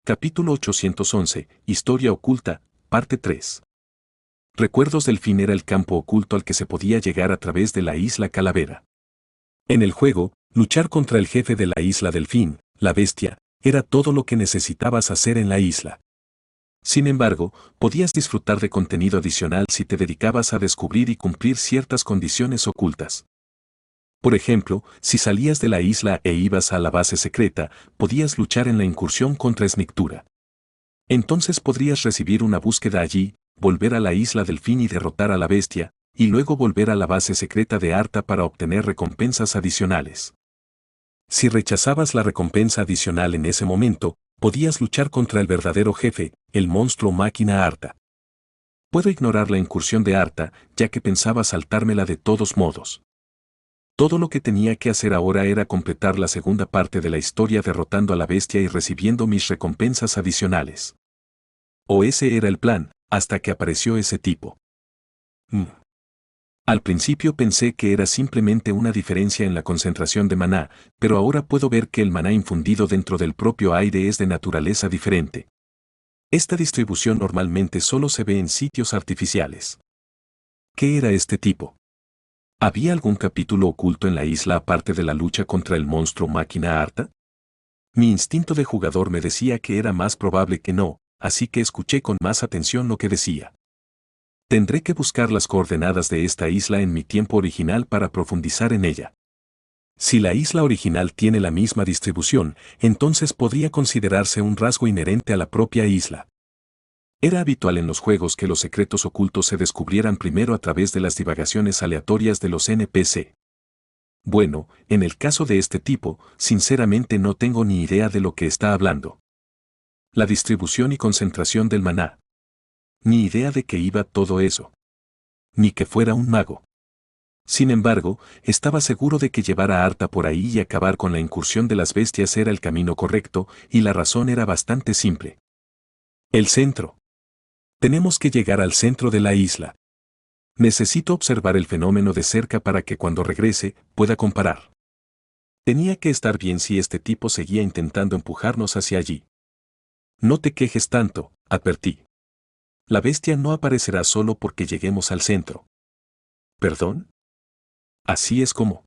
Capítulo 811, Historia oculta, parte 3. Recuerdos del fin era el campo oculto al que se podía llegar a través de la isla Calavera. En el juego, luchar contra el jefe de la isla Delfín, la bestia, era todo lo que necesitabas hacer en la isla. Sin embargo, podías disfrutar de contenido adicional si te dedicabas a descubrir y cumplir ciertas condiciones ocultas. Por ejemplo, si salías de la isla e ibas a la base secreta, podías luchar en la incursión contra Smictura. Entonces podrías recibir una búsqueda allí, volver a la isla Delfín y derrotar a la bestia, y luego volver a la base secreta de Arta para obtener recompensas adicionales. Si rechazabas la recompensa adicional en ese momento, podías luchar contra el verdadero jefe, el monstruo máquina Arta. Puedo ignorar la incursión de Arta, ya que pensaba saltármela de todos modos. Todo lo que tenía que hacer ahora era completar la segunda parte de la historia derrotando a la bestia y recibiendo mis recompensas adicionales. O ese era el plan, hasta que apareció ese tipo. Al principio pensé que era simplemente una diferencia en la concentración de maná, pero ahora puedo ver que el maná infundido dentro del propio aire es de naturaleza diferente. Esta distribución normalmente solo se ve en sitios artificiales. ¿Qué era este tipo? ¿Había algún capítulo oculto en la isla aparte de la lucha contra el monstruo máquina Arta? Mi instinto de jugador me decía que era más probable que no, así que escuché con más atención lo que decía. Tendré que buscar las coordenadas de esta isla en mi tiempo original para profundizar en ella. Si la isla original tiene la misma distribución, entonces podría considerarse un rasgo inherente a la propia isla. Era habitual en los juegos que los secretos ocultos se descubrieran primero a través de las divagaciones aleatorias de los NPC. Bueno, en el caso de este tipo, sinceramente no tengo ni idea de lo que está hablando. La distribución y concentración del maná. Ni idea de qué iba todo eso. Ni que fuera un mago. Sin embargo, estaba seguro de que llevar a Arta por ahí y acabar con la incursión de las bestias era el camino correcto, y la razón era bastante simple. El centro. Tenemos que llegar al centro de la isla. Necesito observar el fenómeno de cerca para que cuando regrese, pueda comparar. Tenía que estar bien si este tipo seguía intentando empujarnos hacia allí. No te quejes tanto, advertí. La bestia no aparecerá solo porque lleguemos al centro. ¿Perdón? Así es como.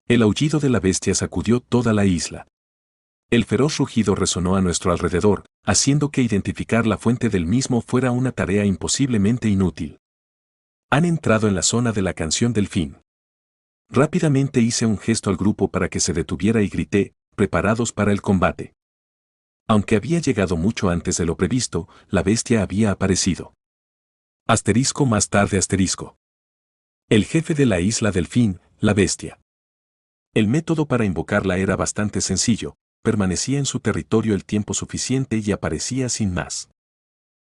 El aullido de la bestia sacudió toda la isla. El feroz rugido resonó a nuestro alrededor, haciendo que identificar la fuente del mismo fuera una tarea imposiblemente inútil. Han entrado en la zona de la canción del fin. Rápidamente hice un gesto al grupo para que se detuviera y grité, preparados para el combate. Aunque había llegado mucho antes de lo previsto, la bestia había aparecido. Asterisco más tarde asterisco. El jefe de la isla Delfín, la bestia. El método para invocarla era bastante sencillo, permanecía en su territorio el tiempo suficiente y aparecía sin más.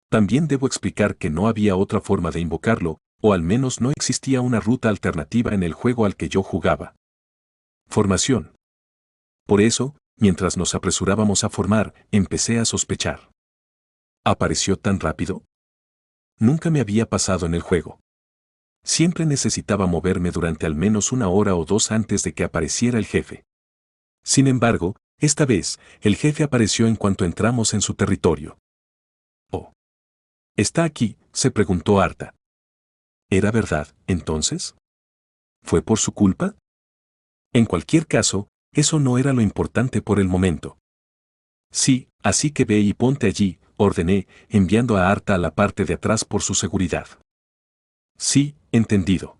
También debo explicar que no había otra forma de invocarlo, o al menos no existía una ruta alternativa en el juego al que yo jugaba. Formación. Por eso, mientras nos apresurábamos a formar, empecé a sospechar. ¿Apareció tan rápido? Nunca me había pasado en el juego. Siempre necesitaba moverme durante al menos una hora o dos antes de que apareciera el jefe. Sin embargo, esta vez, el jefe apareció en cuanto entramos en su territorio. «Oh. ¿Está aquí?», se preguntó Arta. ¿Era verdad, entonces? ¿Fue por su culpa? En cualquier caso, eso no era lo importante por el momento. Sí, así que ve y ponte allí, ordené, enviando a Arta a la parte de atrás por su seguridad. Sí, entendido.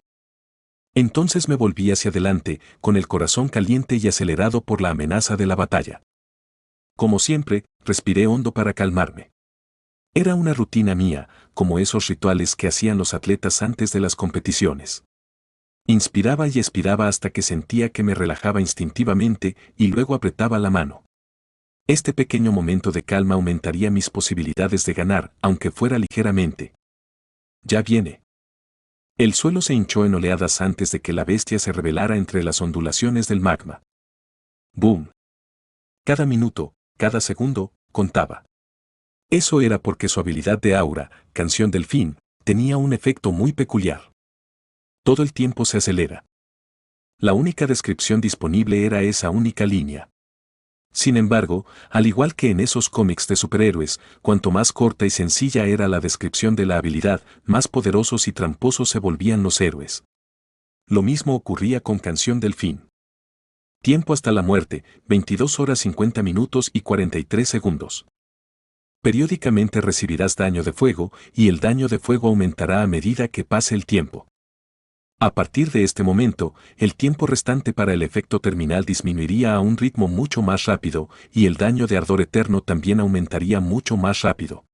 Entonces me volví hacia adelante, con el corazón caliente y acelerado por la amenaza de la batalla. Como siempre, respiré hondo para calmarme. Era una rutina mía, como esos rituales que hacían los atletas antes de las competiciones. Inspiraba y expiraba hasta que sentía que me relajaba instintivamente y luego apretaba la mano. Este pequeño momento de calma aumentaría mis posibilidades de ganar, aunque fuera ligeramente. Ya viene. El suelo se hinchó en oleadas antes de que la bestia se revelara entre las ondulaciones del magma. ¡Boom! Cada minuto, cada segundo, contaba. Eso era porque su habilidad de aura, canción del fin, tenía un efecto muy peculiar. Todo el tiempo se acelera. La única descripción disponible era esa única línea. Sin embargo, al igual que en esos cómics de superhéroes, cuanto más corta y sencilla era la descripción de la habilidad, más poderosos y tramposos se volvían los héroes. Lo mismo ocurría con Canción del Fin. Tiempo hasta la muerte, 22 horas 50 minutos y 43 segundos. Periódicamente recibirás daño de fuego, y el daño de fuego aumentará a medida que pase el tiempo. A partir de este momento, el tiempo restante para el efecto terminal disminuiría a un ritmo mucho más rápido, y el daño de ardor eterno también aumentaría mucho más rápido.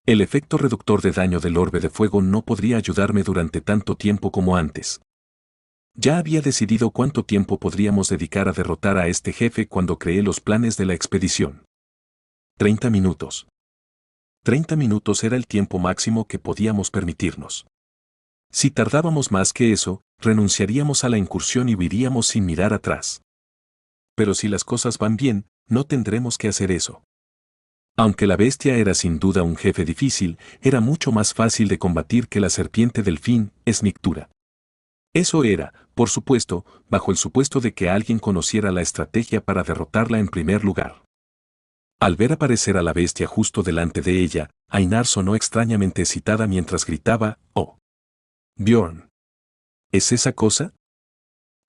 El efecto reductor de daño del orbe de fuego no podría ayudarme durante tanto tiempo como antes. Ya había decidido cuánto tiempo podríamos dedicar a derrotar a este jefe cuando creé los planes de la expedición. 30 minutos. 30 minutos era el tiempo máximo que podíamos permitirnos. Si tardábamos más que eso, renunciaríamos a la incursión y huiríamos sin mirar atrás. Pero si las cosas van bien, no tendremos que hacer eso. Aunque la bestia era sin duda un jefe difícil, era mucho más fácil de combatir que la serpiente del fin, Esmictura. Eso era, por supuesto, bajo el supuesto de que alguien conociera la estrategia para derrotarla en primer lugar. Al ver aparecer a la bestia justo delante de ella, Ainar sonó extrañamente excitada mientras gritaba, «¡Oh! Bjorn. ¿Es esa cosa?»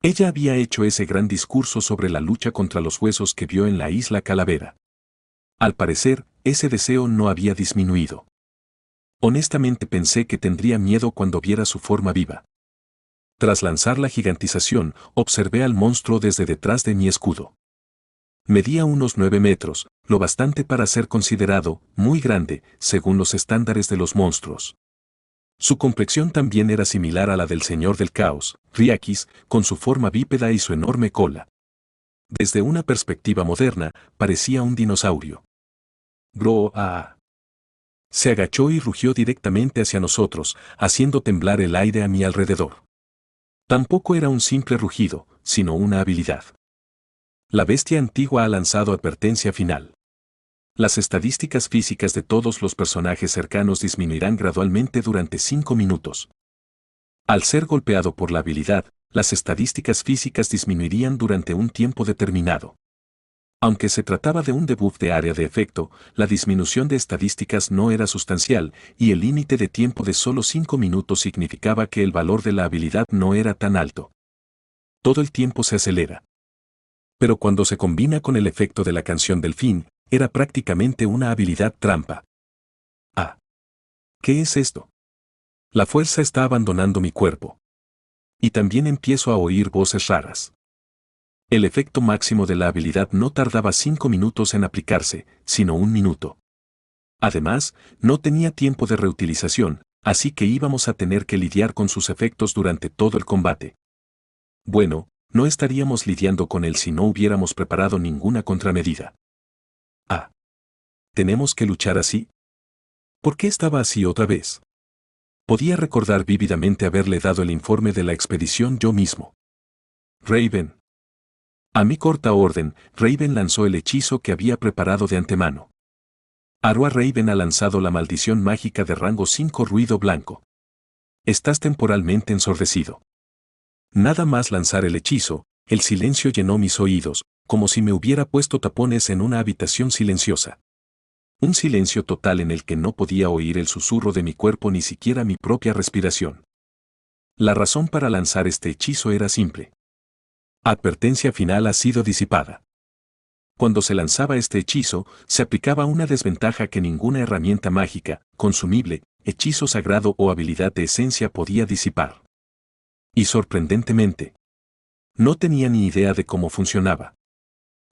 Ella había hecho ese gran discurso sobre la lucha contra los huesos que vio en la isla Calavera. Al parecer, ese deseo no había disminuido. Honestamente pensé que tendría miedo cuando viera su forma viva. Tras lanzar la gigantización, observé al monstruo desde detrás de mi escudo. Medía unos 9 metros, lo bastante para ser considerado muy grande, según los estándares de los monstruos. Su complexión también era similar a la del Señor del Caos, Riakis, con su forma bípeda y su enorme cola. Desde una perspectiva moderna, parecía un dinosaurio. ¡Groa! Se agachó y rugió directamente hacia nosotros, haciendo temblar el aire a mi alrededor. Tampoco era un simple rugido, sino una habilidad. La bestia antigua ha lanzado advertencia final. Las estadísticas físicas de todos los personajes cercanos disminuirán gradualmente durante 5 minutos. Al ser golpeado por la habilidad, las estadísticas físicas disminuirían durante un tiempo determinado. Aunque se trataba de un debuff de área de efecto, la disminución de estadísticas no era sustancial, y el límite de tiempo de solo 5 minutos significaba que el valor de la habilidad no era tan alto. Todo el tiempo se acelera. Pero cuando se combina con el efecto de la Canción del Fin, era prácticamente una habilidad trampa. Ah. ¿Qué es esto? La fuerza está abandonando mi cuerpo. Y también empiezo a oír voces raras. El efecto máximo de la habilidad no tardaba 5 minutos en aplicarse, sino 1 minuto. Además, no tenía tiempo de reutilización, así que íbamos a tener que lidiar con sus efectos durante todo el combate. Bueno, no estaríamos lidiando con él si no hubiéramos preparado ninguna contramedida. Ah. ¿Tenemos que luchar así? ¿Por qué estaba así otra vez? Podía recordar vívidamente haberle dado el informe de la expedición yo mismo. Raven. A mi corta orden, Raven lanzó el hechizo que había preparado de antemano. Arua Raven ha lanzado la maldición mágica de rango 5 ruido blanco. Estás temporalmente ensordecido. Nada más lanzar el hechizo, el silencio llenó mis oídos, como si me hubiera puesto tapones en una habitación silenciosa. Un silencio total en el que no podía oír el susurro de mi cuerpo ni siquiera mi propia respiración. La razón para lanzar este hechizo era simple. Advertencia final ha sido disipada. Cuando se lanzaba este hechizo, se aplicaba una desventaja que ninguna herramienta mágica, consumible, hechizo sagrado o habilidad de esencia podía disipar. Y sorprendentemente, no tenía ni idea de cómo funcionaba.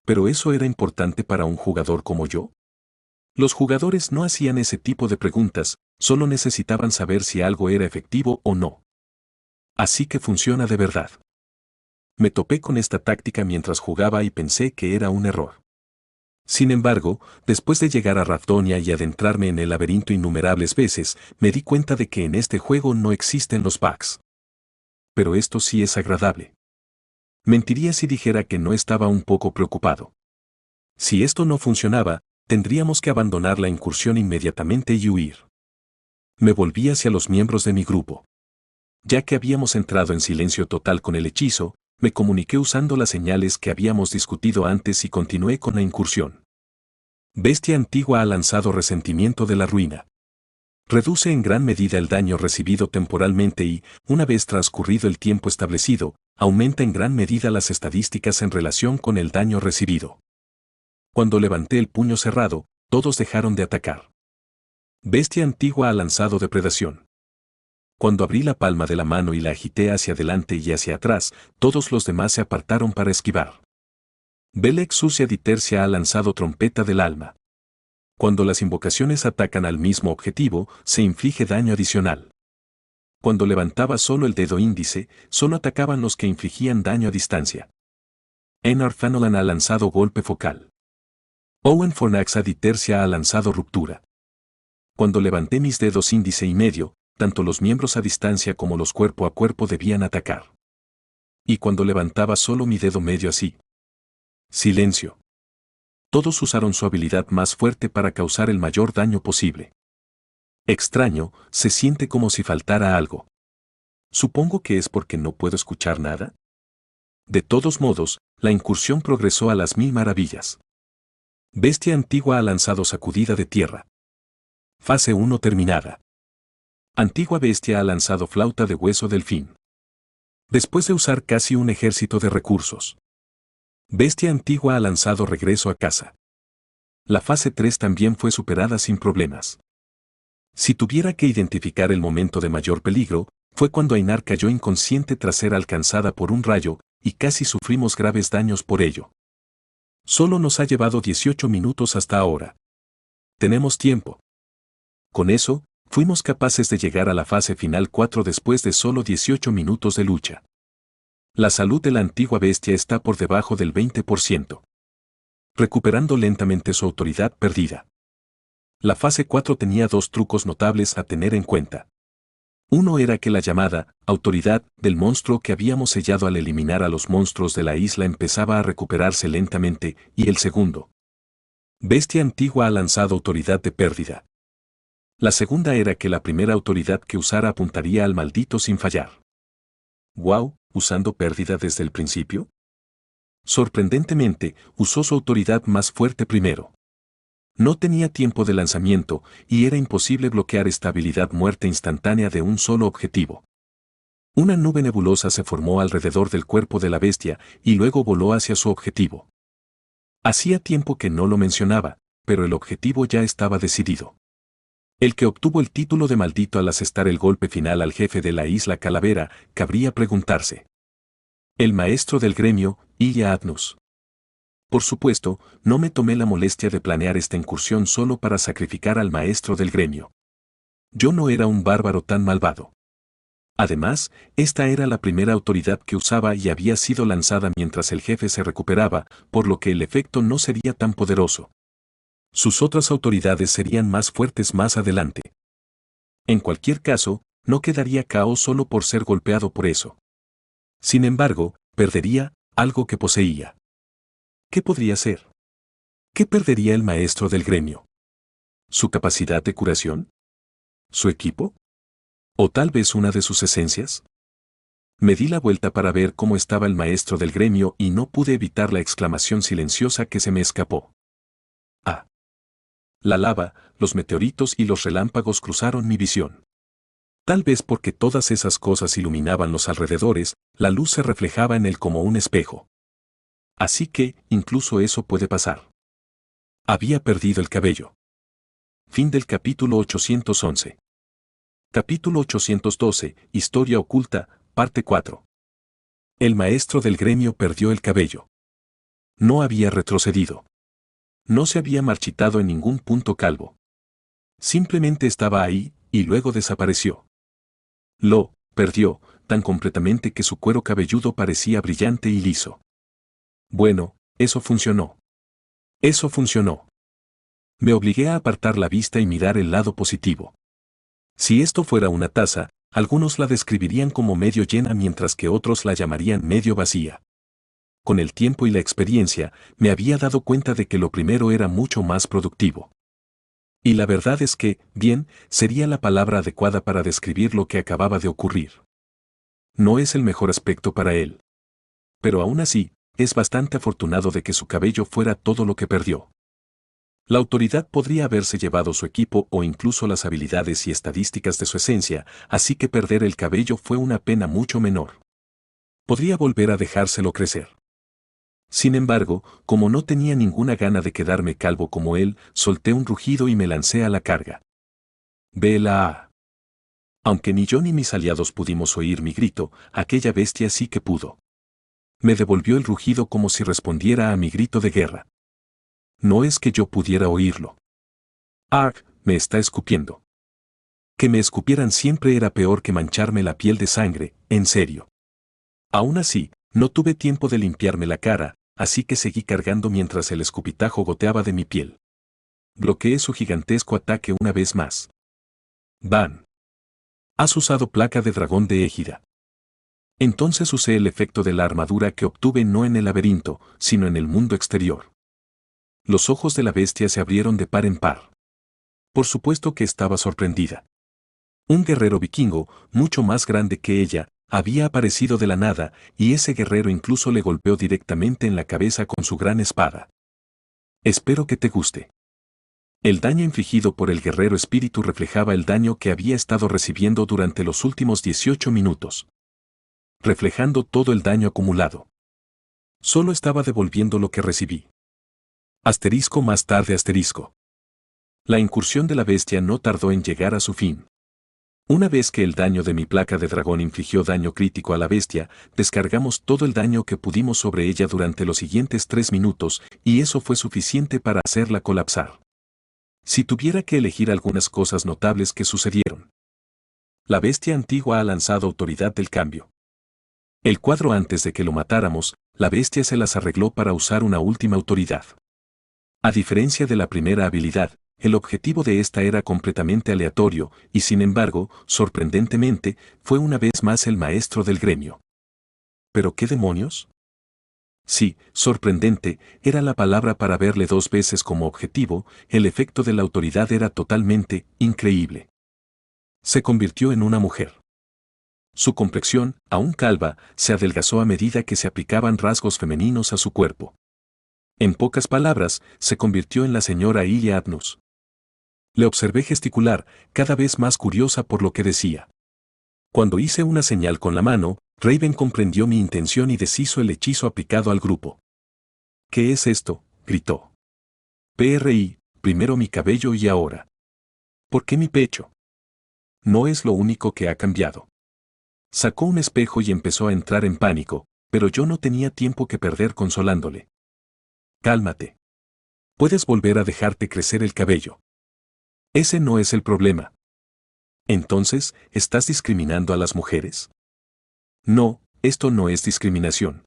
¿Pero eso era importante para un jugador como yo? Los jugadores no hacían ese tipo de preguntas, solo necesitaban saber si algo era efectivo o no. Así que funciona de verdad. Me topé con esta táctica mientras jugaba y pensé que era un error. Sin embargo, después de llegar a Ravdonia y adentrarme en el laberinto innumerables veces, me di cuenta de que en este juego no existen los bugs. Pero esto sí es agradable. Mentiría si dijera que no estaba un poco preocupado. Si esto no funcionaba, tendríamos que abandonar la incursión inmediatamente y huir. Me volví hacia los miembros de mi grupo. Ya que habíamos entrado en silencio total con el hechizo, Me comuniqué usando las señales que habíamos discutido antes y continué con la incursión. Bestia antigua ha lanzado resentimiento de la ruina. Reduce en gran medida el daño recibido temporalmente y, una vez transcurrido el tiempo establecido, aumenta en gran medida las estadísticas en relación con el daño recibido. Cuando levanté el puño cerrado, todos dejaron de atacar. Bestia antigua ha lanzado depredación. Cuando abrí la palma de la mano y la agité hacia adelante y hacia atrás, todos los demás se apartaron para esquivar. Belek sucia ditercia ha lanzado trompeta del alma. Cuando las invocaciones atacan al mismo objetivo, se inflige daño adicional. Cuando levantaba solo el dedo índice, solo atacaban los que infligían daño a distancia. Enar Fanolan ha lanzado golpe focal. Owen Fornax ditercia ha lanzado ruptura. Cuando levanté mis dedos índice y medio, tanto los miembros a distancia como los cuerpo a cuerpo debían atacar. Y cuando levantaba solo mi dedo medio así. Silencio. Todos usaron su habilidad más fuerte para causar el mayor daño posible. Extraño, se siente como si faltara algo. Supongo que es porque no puedo escuchar nada. De todos modos, la incursión progresó a las 1000 maravillas. Bestia antigua ha lanzado sacudida de tierra. Fase 1 terminada. Antigua bestia ha lanzado flauta de hueso delfín. Después de usar casi un ejército de recursos. Bestia antigua ha lanzado regreso a casa. La fase 3 también fue superada sin problemas. Si tuviera que identificar el momento de mayor peligro, fue cuando Einar cayó inconsciente tras ser alcanzada por un rayo, y casi sufrimos graves daños por ello. Solo nos ha llevado 18 minutos hasta ahora. Tenemos tiempo. Con eso, fuimos capaces de llegar a la fase final 4 después de solo 18 minutos de lucha. La salud de la antigua bestia está por debajo del 20%. Recuperando lentamente su autoridad perdida. La fase 4 tenía dos trucos notables a tener en cuenta. Uno era que la llamada autoridad del monstruo que habíamos sellado al eliminar a los monstruos de la isla empezaba a recuperarse lentamente, y el segundo. Bestia antigua ha lanzado autoridad de pérdida. La segunda era que la primera autoridad que usara apuntaría al maldito sin fallar. ¡Wow! ¿Usando pérdida desde el principio? Sorprendentemente, usó su autoridad más fuerte primero. No tenía tiempo de lanzamiento, y era imposible bloquear esta habilidad muerte instantánea de un solo objetivo. Una nube nebulosa se formó alrededor del cuerpo de la bestia, y luego voló hacia su objetivo. Hacía tiempo que no lo mencionaba, pero el objetivo ya estaba decidido. El que obtuvo el título de maldito al asestar el golpe final al jefe de la isla Calavera, cabría preguntarse. El maestro del gremio, Ilya Adnus. Por supuesto, no me tomé la molestia de planear esta incursión solo para sacrificar al maestro del gremio. Yo no era un bárbaro tan malvado. Además, esta era la primera autoridad que usaba y había sido lanzada mientras el jefe se recuperaba, por lo que el efecto no sería tan poderoso. Sus otras autoridades serían más fuertes más adelante. En cualquier caso, no quedaría caos solo por ser golpeado por eso. Sin embargo, perdería algo que poseía. ¿Qué podría ser? ¿Qué perdería el maestro del gremio? ¿Su capacidad de curación? ¿Su equipo? ¿O tal vez una de sus esencias? Me di la vuelta para ver cómo estaba el maestro del gremio y no pude evitar la exclamación silenciosa que se me escapó. Ah. La lava, los meteoritos y los relámpagos cruzaron mi visión. Tal vez porque todas esas cosas iluminaban los alrededores, la luz se reflejaba en él como un espejo. Así que, incluso eso puede pasar. Había perdido el cabello. Fin del capítulo 811. Capítulo 812, Historia oculta, parte 4. El maestro del gremio perdió el cabello. No había retrocedido. No se había marchitado en ningún punto calvo. Simplemente estaba ahí, y luego desapareció. Lo perdió, tan completamente que su cuero cabelludo parecía brillante y liso. Bueno, eso funcionó. Eso funcionó. Me obligué a apartar la vista y mirar el lado positivo. Si esto fuera una taza, algunos la describirían como medio llena mientras que otros la llamarían medio vacía. Con el tiempo y la experiencia, me había dado cuenta de que lo primero era mucho más productivo. Y la verdad es que, bien, sería la palabra adecuada para describir lo que acababa de ocurrir. No es el mejor aspecto para él. Pero aún así, es bastante afortunado de que su cabello fuera todo lo que perdió. La autoridad podría haberse llevado su equipo o incluso las habilidades y estadísticas de su esencia, así que perder el cabello fue una pena mucho menor. Podría volver a dejárselo crecer. Sin embargo, como no tenía ninguna gana de quedarme calvo como él, solté un rugido y me lancé a la carga. Vela. Aunque ni yo ni mis aliados pudimos oír mi grito, aquella bestia sí que pudo. Me devolvió el rugido como si respondiera a mi grito de guerra. No es que yo pudiera oírlo. Arg, me está escupiendo. Que me escupieran siempre era peor que mancharme la piel de sangre, en serio. Aún así, no tuve tiempo de limpiarme la cara, así que seguí cargando mientras el escupitajo goteaba de mi piel. Bloqueé su gigantesco ataque una vez más. Van. Has usado placa de dragón de égida. Entonces usé el efecto de la armadura que obtuve no en el laberinto, sino en el mundo exterior. Los ojos de la bestia se abrieron de par en par. Por supuesto que estaba sorprendida. Un guerrero vikingo, mucho más grande que ella, había aparecido de la nada, y ese guerrero incluso le golpeó directamente en la cabeza con su gran espada. Espero que te guste. El daño infligido por el guerrero espíritu reflejaba el daño que había estado recibiendo durante los últimos 18 minutos. Reflejando todo el daño acumulado. Solo estaba devolviendo lo que recibí. Asterisco más tarde asterisco. La incursión de la bestia no tardó en llegar a su fin. Una vez que el daño de mi placa de dragón infligió daño crítico a la bestia, descargamos todo el daño que pudimos sobre ella durante los siguientes 3 minutos, y eso fue suficiente para hacerla colapsar. Si tuviera que elegir algunas cosas notables que sucedieron. La bestia antigua ha lanzado autoridad del cambio. El cuadro antes de que lo matáramos, la bestia se las arregló para usar una última autoridad. A diferencia de la primera habilidad, el objetivo de esta era completamente aleatorio, y sin embargo, sorprendentemente, fue una vez más el maestro del gremio. ¿Pero qué demonios? Sí, sorprendente, era la palabra para verle 2 veces como objetivo, el efecto de la autoridad era totalmente increíble. Se convirtió en una mujer. Su complexión, aún calva, se adelgazó a medida que se aplicaban rasgos femeninos a su cuerpo. En pocas palabras, se convirtió en la señora Ilya Adnus. Le observé gesticular, cada vez más curiosa por lo que decía. Cuando hice una señal con la mano, Raven comprendió mi intención y deshizo el hechizo aplicado al grupo. ¿Qué es esto?, gritó. PRI, primero mi cabello y ahora. ¿Por qué mi pecho? No es lo único que ha cambiado. Sacó un espejo y empezó a entrar en pánico, pero yo no tenía tiempo que perder consolándole. Cálmate. Puedes volver a dejarte crecer el cabello. Ese no es el problema. Entonces, ¿estás discriminando a las mujeres? No, esto no es discriminación.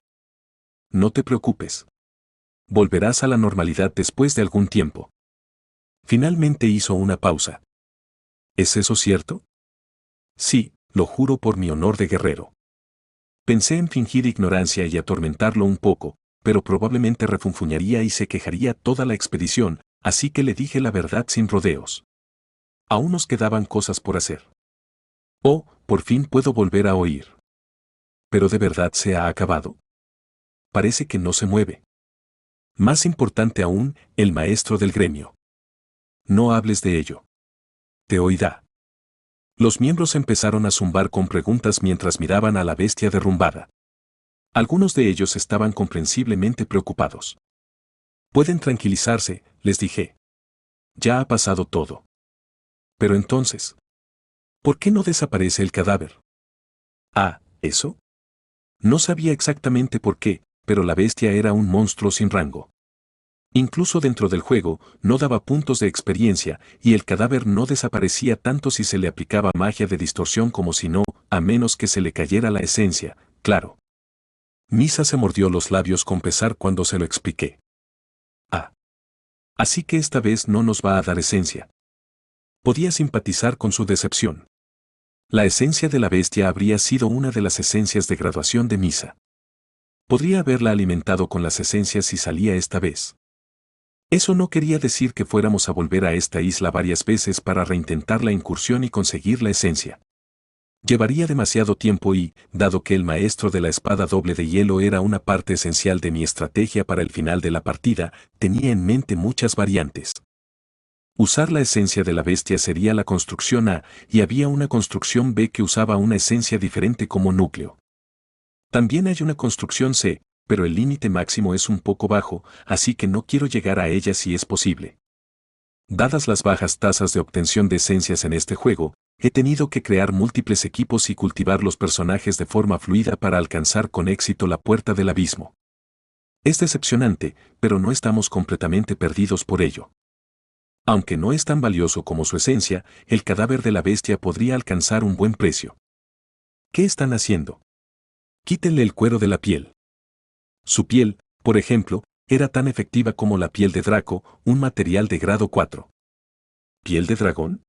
No te preocupes. Volverás a la normalidad después de algún tiempo. Finalmente hizo una pausa. ¿Es eso cierto? Sí, lo juro por mi honor de guerrero. Pensé en fingir ignorancia y atormentarlo un poco, pero probablemente refunfuñaría y se quejaría toda la expedición, así que le dije la verdad sin rodeos. Aún nos quedaban cosas por hacer. Oh, por fin puedo volver a oír. ¿Pero de verdad se ha acabado? Parece que no se mueve. Más importante aún, el maestro del gremio. No hables de ello. Te oirá. Los miembros empezaron a zumbar con preguntas mientras miraban a la bestia derrumbada. Algunos de ellos estaban comprensiblemente preocupados. Pueden tranquilizarse, les dije. Ya ha pasado todo. Pero entonces, ¿por qué no desaparece el cadáver? Ah, ¿eso? No sabía exactamente por qué, pero la bestia era un monstruo sin rango. Incluso dentro del juego, no daba puntos de experiencia, y el cadáver no desaparecía tanto si se le aplicaba magia de distorsión como si no, a menos que se le cayera la esencia, claro. Misa se mordió los labios con pesar cuando se lo expliqué. Ah. Así que esta vez no nos va a dar esencia. Podía simpatizar con su decepción. La esencia de la bestia habría sido una de las esencias de graduación de Misa. Podría haberla alimentado con las esencias si salía esta vez. Eso no quería decir que fuéramos a volver a esta isla varias veces para reintentar la incursión y conseguir la esencia. Llevaría demasiado tiempo y, dado que el maestro de la espada doble de hielo era una parte esencial de mi estrategia para el final de la partida, tenía en mente muchas variantes. Usar la esencia de la bestia sería la construcción A, y había una construcción B que usaba una esencia diferente como núcleo. También hay una construcción C, pero el límite máximo es un poco bajo, así que no quiero llegar a ella si es posible. Dadas las bajas tasas de obtención de esencias en este juego, he tenido que crear múltiples equipos y cultivar los personajes de forma fluida para alcanzar con éxito la puerta del abismo. Es decepcionante, pero no estamos completamente perdidos por ello. Aunque no es tan valioso como su esencia, el cadáver de la bestia podría alcanzar un buen precio. ¿Qué están haciendo? Quítenle el cuero de la piel. Su piel, por ejemplo, era tan efectiva como la piel de Draco, un material de grado 4. ¿Piel de dragón?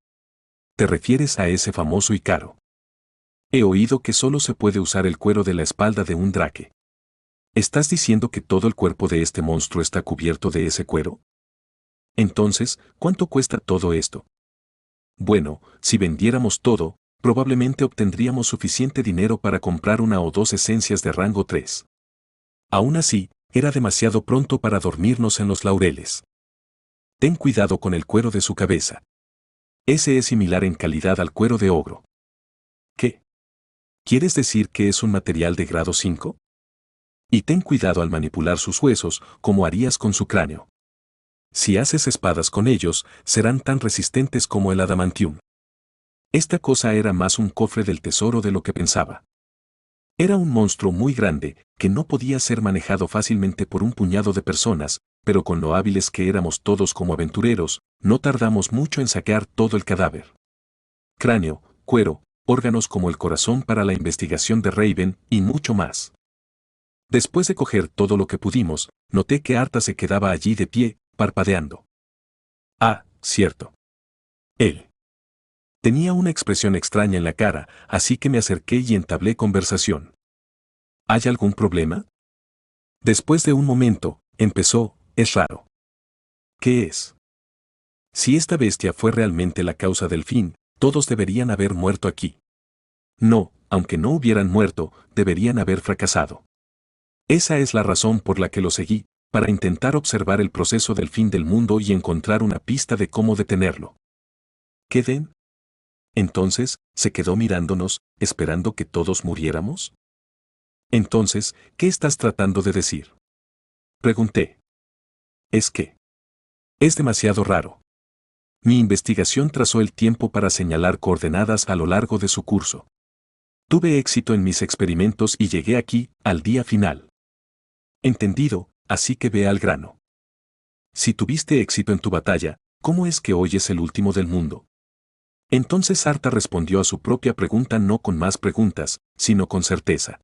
¿Te refieres a ese famoso y caro? He oído que solo se puede usar el cuero de la espalda de un drake. ¿Estás diciendo que todo el cuerpo de este monstruo está cubierto de ese cuero? Entonces, ¿cuánto cuesta todo esto? Bueno, si vendiéramos todo, probablemente obtendríamos suficiente dinero para comprar una o dos esencias de rango 3. Aún así, era demasiado pronto para dormirnos en los laureles. Ten cuidado con el cuero de su cabeza. Ese es similar en calidad al cuero de ogro. ¿Qué? ¿Quieres decir que es un material de grado 5? Y ten cuidado al manipular sus huesos, como harías con su cráneo. Si haces espadas con ellos, serán tan resistentes como el adamantium. Esta cosa era más un cofre del tesoro de lo que pensaba. Era un monstruo muy grande, que no podía ser manejado fácilmente por un puñado de personas, pero con lo hábiles que éramos todos como aventureros, no tardamos mucho en saquear todo el cadáver. Cráneo, cuero, órganos como el corazón para la investigación de Raven, y mucho más. Después de coger todo lo que pudimos, noté que Arta se quedaba allí de pie, parpadeando. Ah, cierto. Él. Tenía una expresión extraña en la cara, así que me acerqué y entablé conversación. ¿Hay algún problema? Después de un momento, empezó, es raro. ¿Qué es? Si esta bestia fue realmente la causa del fin, todos deberían haber muerto aquí. No, aunque no hubieran muerto, deberían haber fracasado. Esa es la razón por la que lo seguí, para intentar observar el proceso del fin del mundo y encontrar una pista de cómo detenerlo. ¿Qué den? Entonces, ¿se quedó mirándonos, esperando que todos muriéramos? Entonces, ¿qué estás tratando de decir? Pregunté. Es que es demasiado raro. Mi investigación trazó el tiempo para señalar coordenadas a lo largo de su curso. Tuve éxito en mis experimentos y llegué aquí, al día final. Entendido, así que ve al grano. Si tuviste éxito en tu batalla, ¿cómo es que hoy es el último del mundo? Entonces Arta respondió a su propia pregunta no con más preguntas, sino con certeza.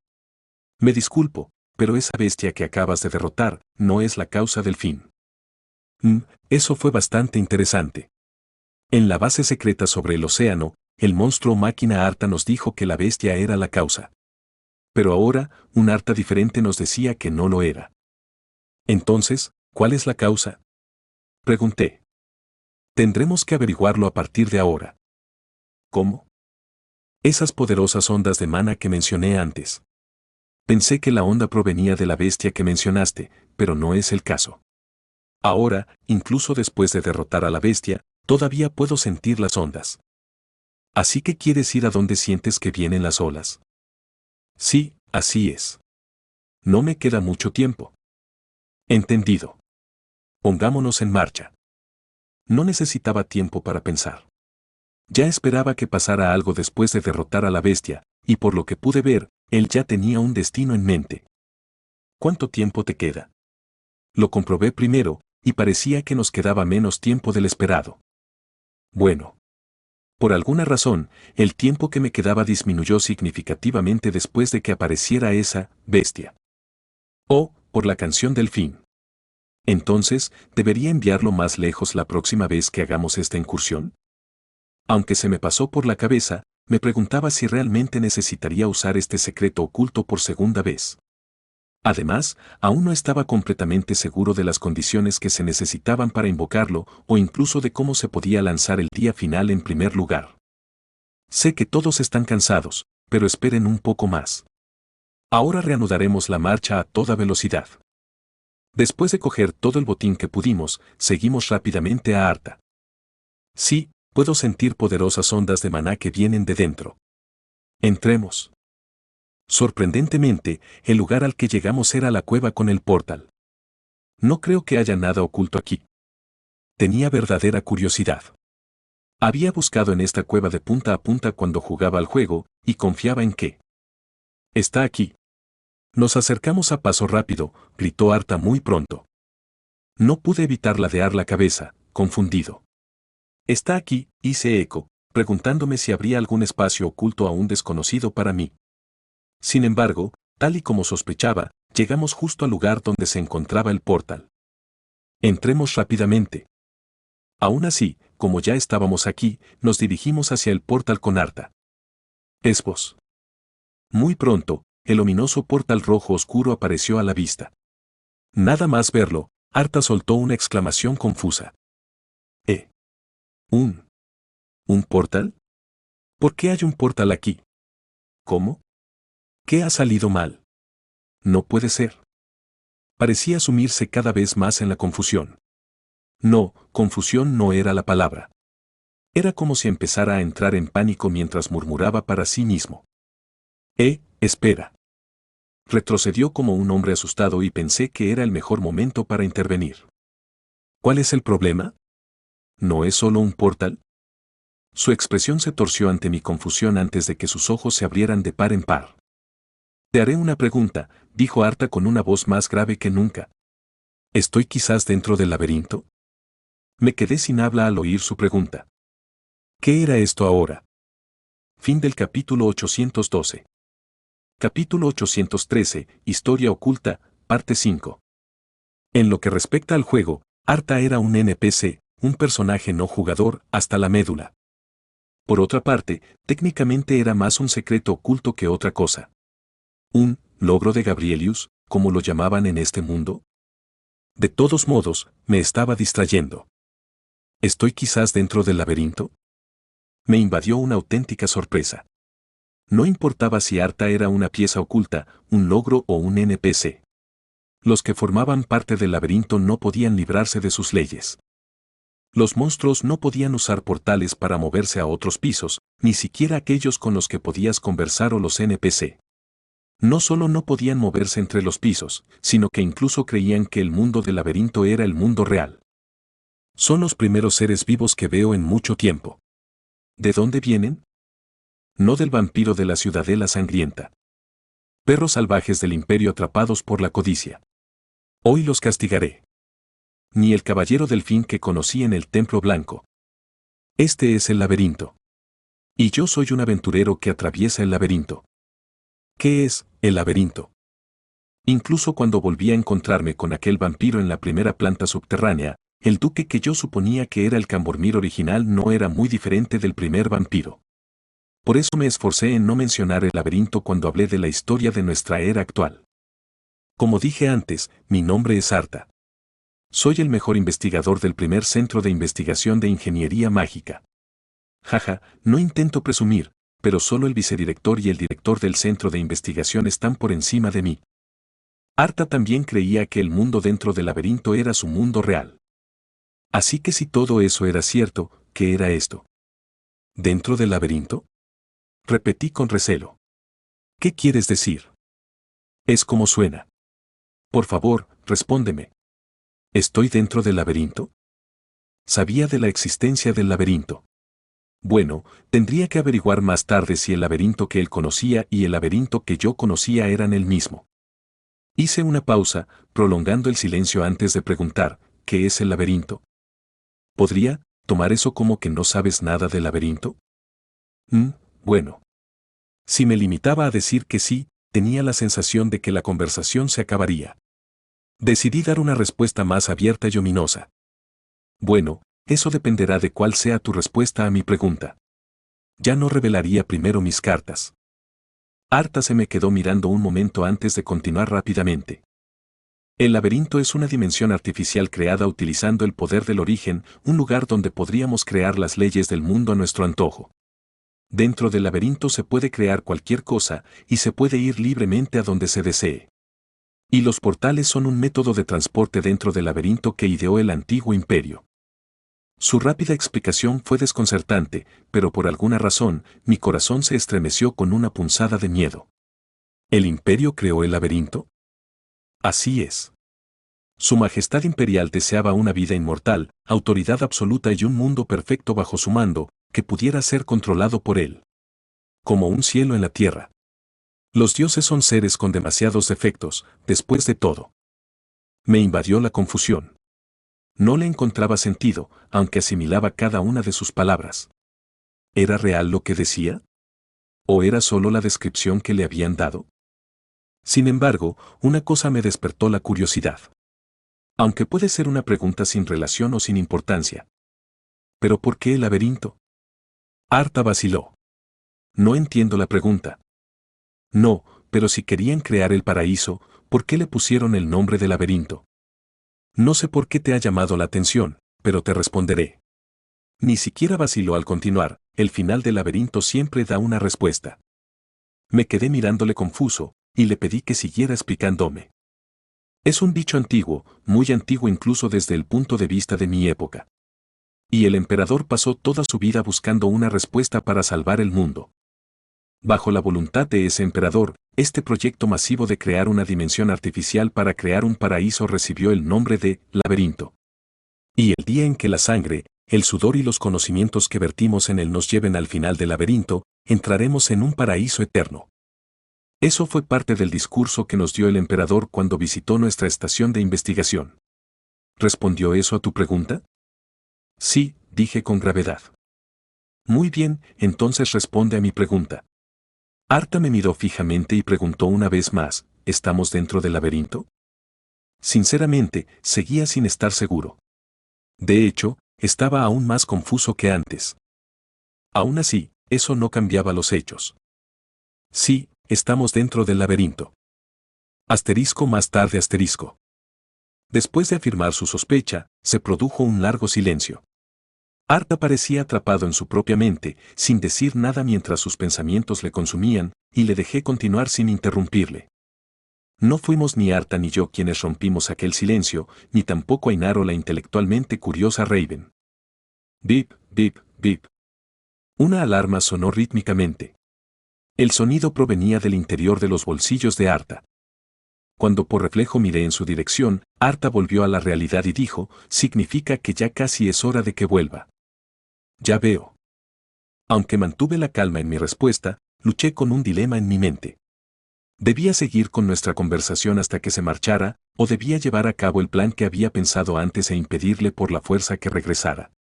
Me disculpo, pero esa bestia que acabas de derrotar no es la causa del fin. Eso fue bastante interesante. En la base secreta sobre el océano, el monstruo máquina Arta nos dijo que la bestia era la causa. Pero ahora, un Arta diferente nos decía que no lo era. Entonces, ¿cuál es la causa? Pregunté. Tendremos que averiguarlo a partir de ahora. ¿Cómo? Esas poderosas ondas de mana que mencioné antes. Pensé que la onda provenía de la bestia que mencionaste, pero no es el caso. Ahora, incluso después de derrotar a la bestia, todavía puedo sentir las ondas. ¿Así que quieres ir a donde sientes que vienen las olas? Sí, así es. No me queda mucho tiempo. Entendido. Pongámonos en marcha. No necesitaba tiempo para pensar. Ya esperaba que pasara algo después de derrotar a la bestia, y por lo que pude ver, él ya tenía un destino en mente. ¿Cuánto tiempo te queda? Lo comprobé primero, y parecía que nos quedaba menos tiempo del esperado. Bueno. Por alguna razón, el tiempo que me quedaba disminuyó significativamente después de que apareciera esa bestia. O, por la canción del fin. Entonces, ¿debería enviarlo más lejos la próxima vez que hagamos esta incursión? Aunque se me pasó por la cabeza, me preguntaba si realmente necesitaría usar este secreto oculto por segunda vez. Además, aún no estaba completamente seguro de las condiciones que se necesitaban para invocarlo o incluso de cómo se podía lanzar el día final en primer lugar. Sé que todos están cansados, pero esperen un poco más. Ahora reanudaremos la marcha a toda velocidad. Después de coger todo el botín que pudimos, seguimos rápidamente a Arta. Sí, puedo sentir poderosas ondas de maná que vienen de dentro. Entremos. Sorprendentemente, el lugar al que llegamos era la cueva con el portal. No creo que haya nada oculto aquí. Tenía verdadera curiosidad. Había buscado en esta cueva de punta a punta cuando jugaba al juego, y confiaba en que está aquí. Nos acercamos a paso rápido, gritó Arta muy pronto. No pude evitar ladear la cabeza, confundido. Está aquí, hice eco, preguntándome si habría algún espacio oculto aún desconocido para mí. Sin embargo, tal y como sospechaba, llegamos justo al lugar donde se encontraba el portal. Entremos rápidamente. Aún así, como ya estábamos aquí, nos dirigimos hacia el portal con Arta. Es vos. Muy pronto, el ominoso portal rojo oscuro apareció a la vista. Nada más verlo, Arta soltó una exclamación confusa. ¿Un portal? ¿Por qué hay un portal aquí? ¿Cómo? ¿Qué ha salido mal? No puede ser. Parecía sumirse cada vez más en la confusión. No, confusión no era la palabra. Era como si empezara a entrar en pánico mientras murmuraba para sí mismo. Espera. Retrocedió como un hombre asustado y pensé que era el mejor momento para intervenir. ¿Cuál es el problema? ¿No es solo un portal? Su expresión se torció ante mi confusión antes de que sus ojos se abrieran de par en par. Te haré una pregunta, dijo Arta con una voz más grave que nunca. ¿Estoy quizás dentro del laberinto? Me quedé sin habla al oír su pregunta. ¿Qué era esto ahora? Fin del capítulo 812. Capítulo 813, Historia oculta, parte 5. En lo que respecta al juego, Arta era un NPC, un personaje no jugador, hasta la médula. Por otra parte, técnicamente era más un secreto oculto que otra cosa. Un logro de Gabrielius, como lo llamaban en este mundo. De todos modos, me estaba distrayendo. ¿Estoy quizás dentro del laberinto? Me invadió una auténtica sorpresa. No importaba si Arta era una pieza oculta, un logro o un NPC. Los que formaban parte del laberinto no podían librarse de sus leyes. Los monstruos no podían usar portales para moverse a otros pisos, ni siquiera aquellos con los que podías conversar o los NPC. No solo no podían moverse entre los pisos, sino que incluso creían que el mundo del laberinto era el mundo real. Son los primeros seres vivos que veo en mucho tiempo. ¿De dónde vienen? No del vampiro de la ciudadela sangrienta. Perros salvajes del imperio atrapados por la codicia. Hoy los castigaré. Ni el caballero delfín que conocí en el templo blanco. Este es el laberinto. Y yo soy un aventurero que atraviesa el laberinto. ¿Qué es el laberinto? Incluso cuando volví a encontrarme con aquel vampiro en la primera planta subterránea, el duque que yo suponía que era el Cambormir original no era muy diferente del primer vampiro. Por eso me esforcé en no mencionar el laberinto cuando hablé de la historia de nuestra era actual. Como dije antes, mi nombre es Arta. Soy el mejor investigador del primer centro de investigación de ingeniería mágica. Jaja, no intento presumir, pero solo el vicedirector y el director del centro de investigación están por encima de mí. Arta también creía que el mundo dentro del laberinto era su mundo real. Así que si todo eso era cierto, ¿qué era esto? ¿Dentro del laberinto? Repetí con recelo. ¿Qué quieres decir? Es como suena. Por favor, respóndeme. ¿Estoy dentro del laberinto? Sabía de la existencia del laberinto. Bueno, tendría que averiguar más tarde si el laberinto que él conocía y el laberinto que yo conocía eran el mismo. Hice una pausa, prolongando el silencio antes de preguntar, ¿qué es el laberinto? ¿Podría tomar eso como que no sabes nada del laberinto? Bueno. Si me limitaba a decir que sí, tenía la sensación de que la conversación se acabaría. Decidí dar una respuesta más abierta y ominosa. Bueno, eso dependerá de cuál sea tu respuesta a mi pregunta. Ya no revelaría primero mis cartas. Arta se me quedó mirando un momento antes de continuar rápidamente. El laberinto es una dimensión artificial creada utilizando el poder del origen, un lugar donde podríamos crear las leyes del mundo a nuestro antojo. Dentro del laberinto se puede crear cualquier cosa y se puede ir libremente a donde se desee. Y los portales son un método de transporte dentro del laberinto que ideó el antiguo imperio. Su rápida explicación fue desconcertante, pero por alguna razón, mi corazón se estremeció con una punzada de miedo. ¿El imperio creó el laberinto? Así es. Su Majestad Imperial deseaba una vida inmortal, autoridad absoluta y un mundo perfecto bajo su mando, que pudiera ser controlado por él. Como un cielo en la tierra. Los dioses son seres con demasiados defectos, después de todo. Me invadió la confusión. No le encontraba sentido, aunque asimilaba cada una de sus palabras. ¿Era real lo que decía? ¿O era solo la descripción que le habían dado? Sin embargo, una cosa me despertó la curiosidad. Aunque puede ser una pregunta sin relación o sin importancia. ¿Pero por qué el laberinto? Arta vaciló. No entiendo la pregunta. No, pero si querían crear el paraíso, ¿por qué le pusieron el nombre de laberinto? No sé por qué te ha llamado la atención, pero te responderé. Ni siquiera vaciló al continuar, el final del laberinto siempre da una respuesta. Me quedé mirándole confuso, y le pedí que siguiera explicándome. Es un dicho antiguo, muy antiguo incluso desde el punto de vista de mi época. Y el emperador pasó toda su vida buscando una respuesta para salvar el mundo. Bajo la voluntad de ese emperador, este proyecto masivo de crear una dimensión artificial para crear un paraíso recibió el nombre de laberinto. Y el día en que la sangre, el sudor y los conocimientos que vertimos en él nos lleven al final del laberinto, entraremos en un paraíso eterno. Eso fue parte del discurso que nos dio el emperador cuando visitó nuestra estación de investigación. ¿Respondió eso a tu pregunta? Sí, dije con gravedad. Muy bien, entonces responde a mi pregunta. Arta me miró fijamente y preguntó una vez más, ¿estamos dentro del laberinto? Sinceramente, seguía sin estar seguro. De hecho, estaba aún más confuso que antes. Aún así, eso no cambiaba los hechos. Sí, estamos dentro del laberinto. Asterisco más tarde asterisco. Después de afirmar su sospecha, se produjo un largo silencio. Arta parecía atrapado en su propia mente, sin decir nada mientras sus pensamientos le consumían, y le dejé continuar sin interrumpirle. No fuimos ni Arta ni yo quienes rompimos aquel silencio, ni tampoco Ainaro la intelectualmente curiosa Raven. Bip, bip, bip. Una alarma sonó rítmicamente. El sonido provenía del interior de los bolsillos de Arta. Cuando por reflejo miré en su dirección, Arta volvió a la realidad y dijo, significa que ya casi es hora de que vuelva. Ya veo. Aunque mantuve la calma en mi respuesta, luché con un dilema en mi mente. ¿Debía seguir con nuestra conversación hasta que se marchara, o debía llevar a cabo el plan que había pensado antes e impedirle por la fuerza que regresara?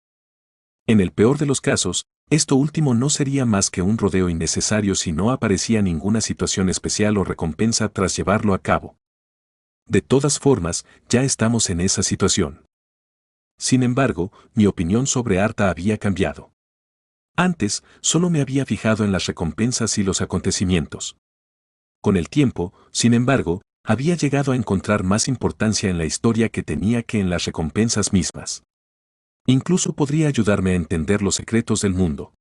En el peor de los casos, esto último no sería más que un rodeo innecesario si no aparecía ninguna situación especial o recompensa tras llevarlo a cabo. De todas formas, ya estamos en esa situación. Sin embargo, mi opinión sobre Arta había cambiado. Antes, solo me había fijado en las recompensas y los acontecimientos. Con el tiempo, sin embargo, había llegado a encontrar más importancia en la historia que tenía que en las recompensas mismas. Incluso podría ayudarme a entender los secretos del mundo.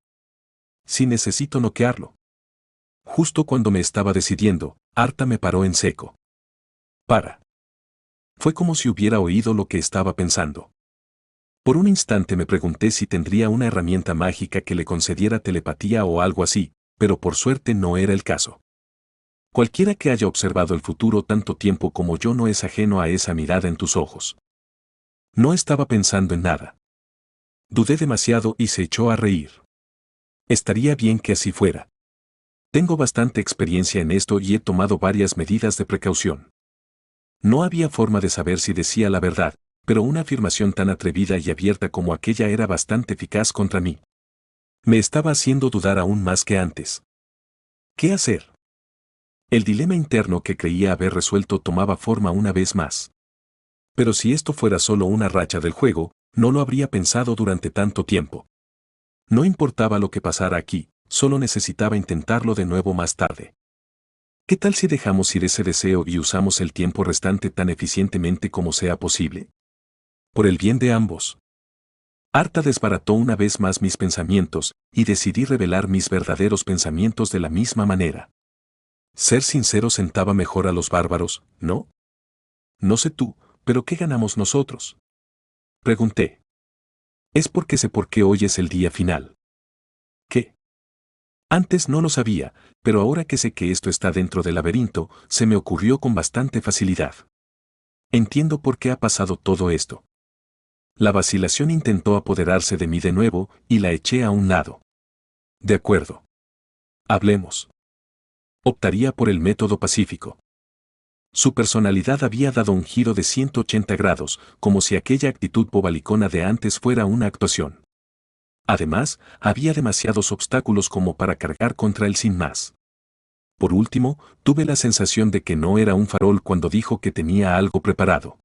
Si necesito noquearlo. Justo cuando me estaba decidiendo, Arta me paró en seco. Para. Fue como si hubiera oído lo que estaba pensando. Por un instante me pregunté si tendría una herramienta mágica que le concediera telepatía o algo así, pero por suerte no era el caso. Cualquiera que haya observado el futuro tanto tiempo como yo no es ajeno a esa mirada en tus ojos. No estaba pensando en nada. Dudé demasiado y se echó a reír. Estaría bien que así fuera. Tengo bastante experiencia en esto y he tomado varias medidas de precaución. No había forma de saber si decía la verdad, pero una afirmación tan atrevida y abierta como aquella era bastante eficaz contra mí. Me estaba haciendo dudar aún más que antes. ¿Qué hacer? El dilema interno que creía haber resuelto tomaba forma una vez más. Pero si esto fuera solo una racha del juego, no lo habría pensado durante tanto tiempo. No importaba lo que pasara aquí, solo necesitaba intentarlo de nuevo más tarde. ¿Qué tal si dejamos ir ese deseo y usamos el tiempo restante tan eficientemente como sea posible? Por el bien de ambos. Arta desbarató una vez más mis pensamientos, y decidí revelar mis verdaderos pensamientos de la misma manera. Ser sincero sentaba mejor a los bárbaros, ¿no? No sé tú, pero ¿qué ganamos nosotros? Pregunté. Es porque sé por qué hoy es el día final. ¿Qué? Antes no lo sabía, pero ahora que sé que esto está dentro del laberinto, se me ocurrió con bastante facilidad. Entiendo por qué ha pasado todo esto. La vacilación intentó apoderarse de mí de nuevo y la eché a un lado. De acuerdo. Hablemos. Optaría por el método pacífico. Su personalidad había dado un giro de 180 grados, como si aquella actitud bobalicona de antes fuera una actuación. Además, había demasiados obstáculos como para cargar contra él sin más. Por último, tuve la sensación de que no era un farol cuando dijo que tenía algo preparado.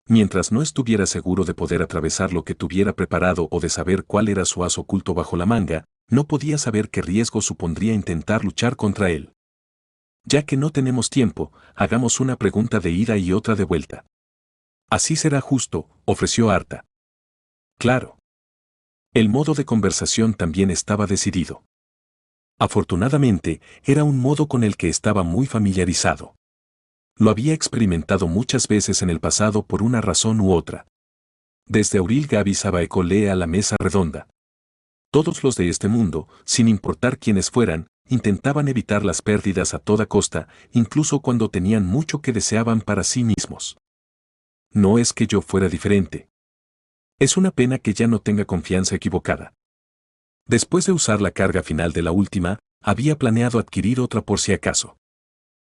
Mientras no estuviera seguro de poder atravesar lo que tuviera preparado o de saber cuál era su as oculto bajo la manga, no podía saber qué riesgo supondría intentar luchar contra él. Ya que no tenemos tiempo, hagamos una pregunta de ida y otra de vuelta. Así será justo, ofreció Arta. Claro. El modo de conversación también estaba decidido. Afortunadamente, era un modo con el que estaba muy familiarizado. Lo había experimentado muchas veces en el pasado por una razón u otra. Desde Auril Gaby Sabaecolé a la mesa redonda. Todos los de este mundo, sin importar quiénes fueran, intentaban evitar las pérdidas a toda costa, incluso cuando tenían mucho que deseaban para sí mismos. No es que yo fuera diferente. Es una pena que ya no tenga confianza equivocada. Después de usar la carga final de la última, había planeado adquirir otra por si acaso.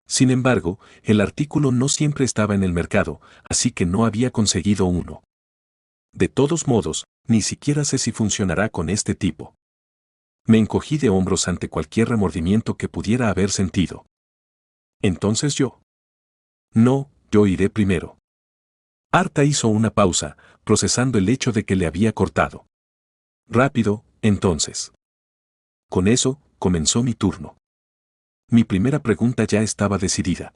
Sin embargo, el artículo no siempre estaba en el mercado, así que no había conseguido uno. De todos modos, ni siquiera sé si funcionará con este tipo. Me encogí de hombros ante cualquier remordimiento que pudiera haber sentido. Entonces yo. No, yo iré primero. Arta hizo una pausa, procesando el hecho de que le había cortado. Rápido, entonces. Con eso, comenzó mi turno. Mi primera pregunta ya estaba decidida.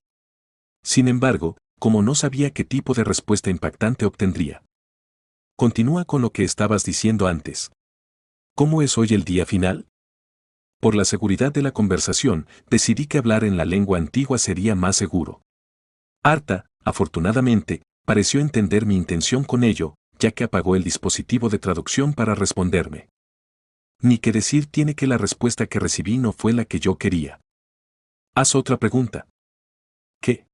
Sin embargo, como no sabía qué tipo de respuesta impactante obtendría. Continúa con lo que estabas diciendo antes. ¿Cómo es hoy el día final? Por la seguridad de la conversación, decidí que hablar en la lengua antigua sería más seguro. Arta, afortunadamente, pareció entender mi intención con ello, ya que apagó el dispositivo de traducción para responderme. Ni que decir tiene que la respuesta que recibí no fue la que yo quería. Haz otra pregunta. ¿Qué?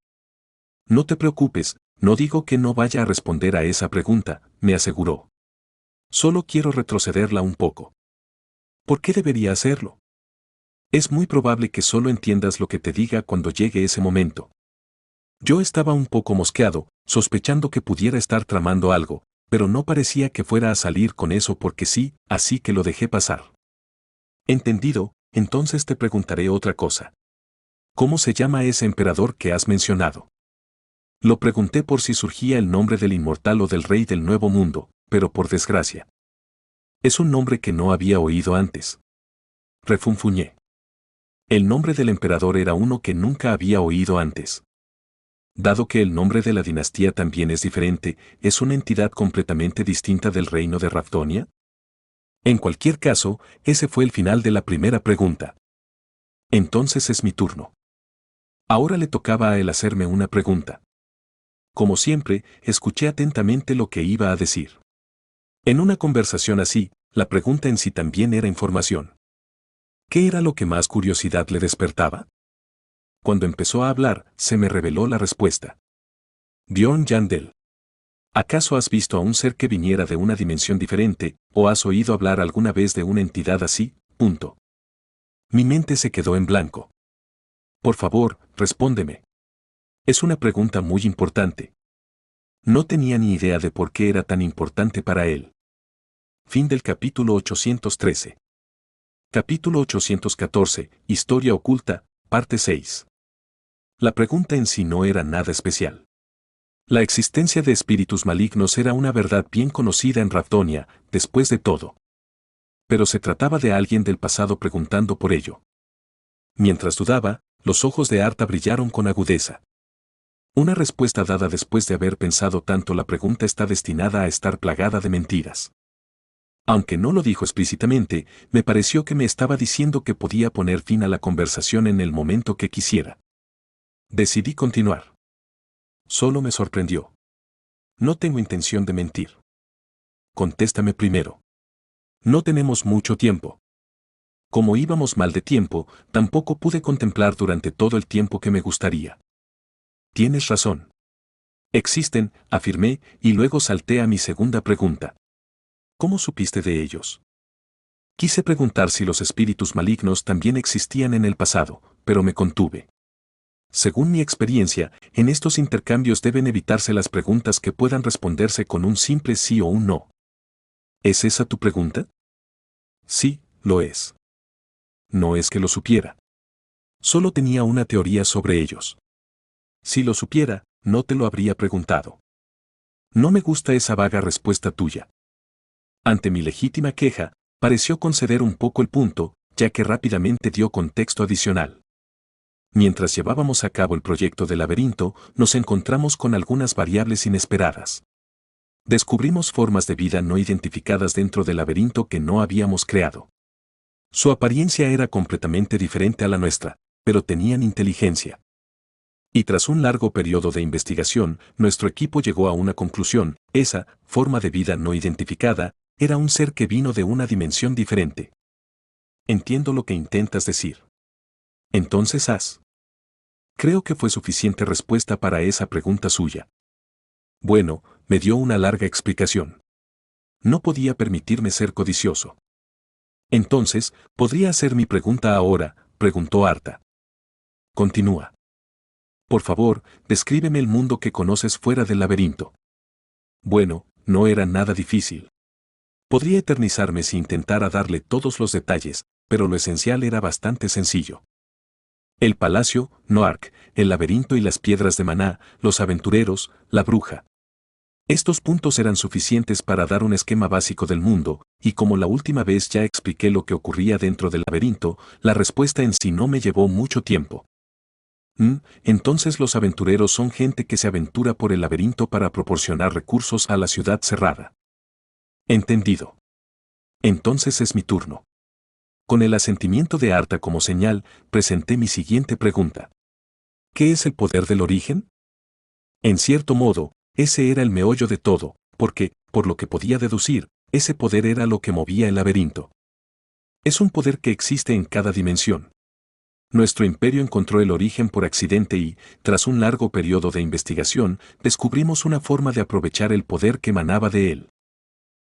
No te preocupes, no digo que no vaya a responder a esa pregunta, me aseguró. Solo quiero retrocederla un poco. ¿Por qué debería hacerlo? Es muy probable que solo entiendas lo que te diga cuando llegue ese momento. Yo estaba un poco mosqueado, sospechando que pudiera estar tramando algo, pero no parecía que fuera a salir con eso porque sí, así que lo dejé pasar. Entendido, entonces te preguntaré otra cosa. ¿Cómo se llama ese emperador que has mencionado? Lo pregunté por si surgía el nombre del inmortal o del rey del Nuevo Mundo, pero por desgracia. Es un nombre que no había oído antes. Refunfuñé. El nombre del emperador era uno que nunca había oído antes. Dado que el nombre de la dinastía también es diferente, ¿es una entidad completamente distinta del reino de Rafdonia? En cualquier caso, ese fue el final de la primera pregunta. Entonces es mi turno. Ahora le tocaba a él hacerme una pregunta. Como siempre, escuché atentamente lo que iba a decir. En una conversación así, la pregunta en sí también era información. ¿Qué era lo que más curiosidad le despertaba? Cuando empezó a hablar, se me reveló la respuesta. Bjorn Yandel. ¿Acaso has visto a un ser que viniera de una dimensión diferente, o has oído hablar alguna vez de una entidad así? Punto. Mi mente se quedó en blanco. Por favor, respóndeme. Es una pregunta muy importante. No tenía ni idea de por qué era tan importante para él. Fin del capítulo 813. Capítulo 814, Historia oculta, parte 6. La pregunta en sí no era nada especial. La existencia de espíritus malignos era una verdad bien conocida en Rafdonia, después de todo. Pero se trataba de alguien del pasado preguntando por ello. Mientras dudaba, los ojos de Arta brillaron con agudeza. Una respuesta dada después de haber pensado tanto la pregunta está destinada a estar plagada de mentiras. Aunque no lo dijo explícitamente, me pareció que me estaba diciendo que podía poner fin a la conversación en el momento que quisiera. Decidí continuar. Solo me sorprendió. No tengo intención de mentir. Contéstame primero. No tenemos mucho tiempo. Como íbamos mal de tiempo, tampoco pude contemplar durante todo el tiempo que me gustaría. Tienes razón. Existen, afirmé, y luego salté a mi segunda pregunta. ¿Cómo supiste de ellos? Quise preguntar si los espíritus malignos también existían en el pasado, pero me contuve. Según mi experiencia, en estos intercambios deben evitarse las preguntas que puedan responderse con un simple sí o un no. ¿Es esa tu pregunta? Sí, lo es. No es que lo supiera. Solo tenía una teoría sobre ellos. Si lo supiera, no te lo habría preguntado. No me gusta esa vaga respuesta tuya. Ante mi legítima queja, pareció conceder un poco el punto, ya que rápidamente dio contexto adicional. Mientras llevábamos a cabo el proyecto del laberinto, nos encontramos con algunas variables inesperadas. Descubrimos formas de vida no identificadas dentro del laberinto que no habíamos creado. Su apariencia era completamente diferente a la nuestra, pero tenían inteligencia. Y tras un largo periodo de investigación, nuestro equipo llegó a una conclusión: esa forma de vida no identificada era un ser que vino de una dimensión diferente. Entiendo lo que intentas decir. Entonces haz. Creo que fue suficiente respuesta para esa pregunta suya. Bueno, me dio una larga explicación. No podía permitirme ser codicioso. Entonces, ¿podría hacer mi pregunta ahora?, preguntó Arta. Continúa. Por favor, descríbeme el mundo que conoces fuera del laberinto. Bueno, no era nada difícil. Podría eternizarme si intentara darle todos los detalles, pero lo esencial era bastante sencillo. El palacio, Noark, el laberinto y las piedras de Maná, los aventureros, la bruja. Estos puntos eran suficientes para dar un esquema básico del mundo, y como la última vez ya expliqué lo que ocurría dentro del laberinto, la respuesta en sí no me llevó mucho tiempo. Entonces los aventureros son gente que se aventura por el laberinto para proporcionar recursos a la ciudad cerrada. Entendido. Entonces es mi turno. Con el asentimiento de Arta como señal, presenté mi siguiente pregunta. ¿Qué es el poder del origen? En cierto modo, ese era el meollo de todo, porque, por lo que podía deducir, ese poder era lo que movía el laberinto. Es un poder que existe en cada dimensión. Nuestro imperio encontró el origen por accidente y, tras un largo periodo de investigación, descubrimos una forma de aprovechar el poder que emanaba de él.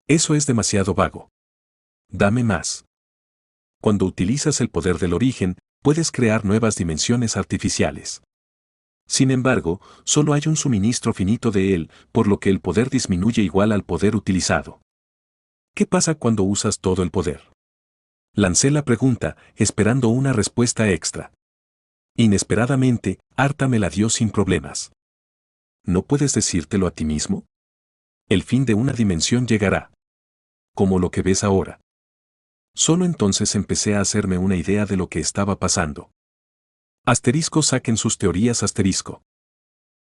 Eso es demasiado vago. Dame más. Cuando utilizas el poder del origen, puedes crear nuevas dimensiones artificiales. Sin embargo, solo hay un suministro finito de él, por lo que el poder disminuye igual al poder utilizado. ¿Qué pasa cuando usas todo el poder? Lancé la pregunta, esperando una respuesta extra. Inesperadamente, Arta me la dio sin problemas. ¿No puedes decírtelo a ti mismo? El fin de una dimensión llegará. Como lo que ves ahora. Solo entonces empecé a hacerme una idea de lo que estaba pasando. Asterisco, saquen sus teorías, asterisco.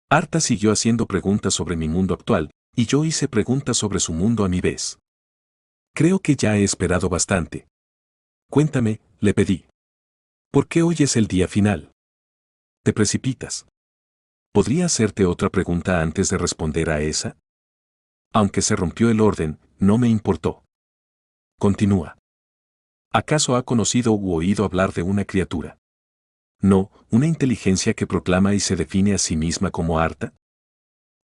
Arta siguió haciendo preguntas sobre mi mundo actual, y yo hice preguntas sobre su mundo a mi vez. Creo que ya he esperado bastante. Cuéntame, le pedí. ¿Por qué hoy es el día final? Te precipitas. ¿Podría hacerte otra pregunta antes de responder a esa? Aunque se rompió el orden, no me importó. Continúa. ¿Acaso ha conocido u oído hablar de una criatura? No, una inteligencia que proclama y se define a sí misma como Arta.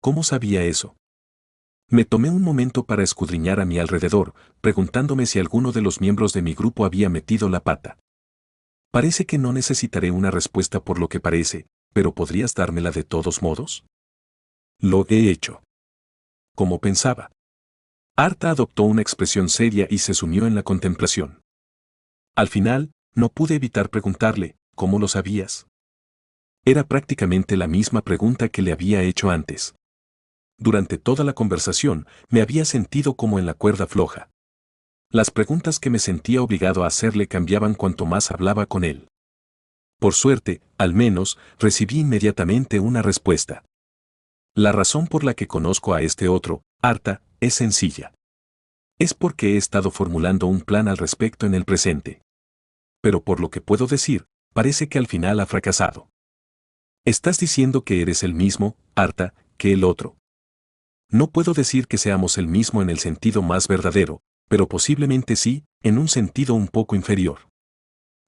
¿Cómo sabía eso? Me tomé un momento para escudriñar a mi alrededor, preguntándome si alguno de los miembros de mi grupo había metido la pata. Parece que no necesitaré una respuesta por lo que parece, pero ¿podrías dármela de todos modos? Lo he hecho. Como pensaba. Arta adoptó una expresión seria y se sumió en la contemplación. Al final, no pude evitar preguntarle, ¿cómo lo sabías? Era prácticamente la misma pregunta que le había hecho antes. Durante toda la conversación, me había sentido como en la cuerda floja. Las preguntas que me sentía obligado a hacerle cambiaban cuanto más hablaba con él. Por suerte, al menos, recibí inmediatamente una respuesta. La razón por la que conozco a este otro, Arta, es sencilla. Es porque he estado formulando un plan al respecto en el presente. Pero por lo que puedo decir, parece que al final ha fracasado. Estás diciendo que eres el mismo, Arta, que el otro. No puedo decir que seamos el mismo en el sentido más verdadero, pero posiblemente sí, en un sentido un poco inferior.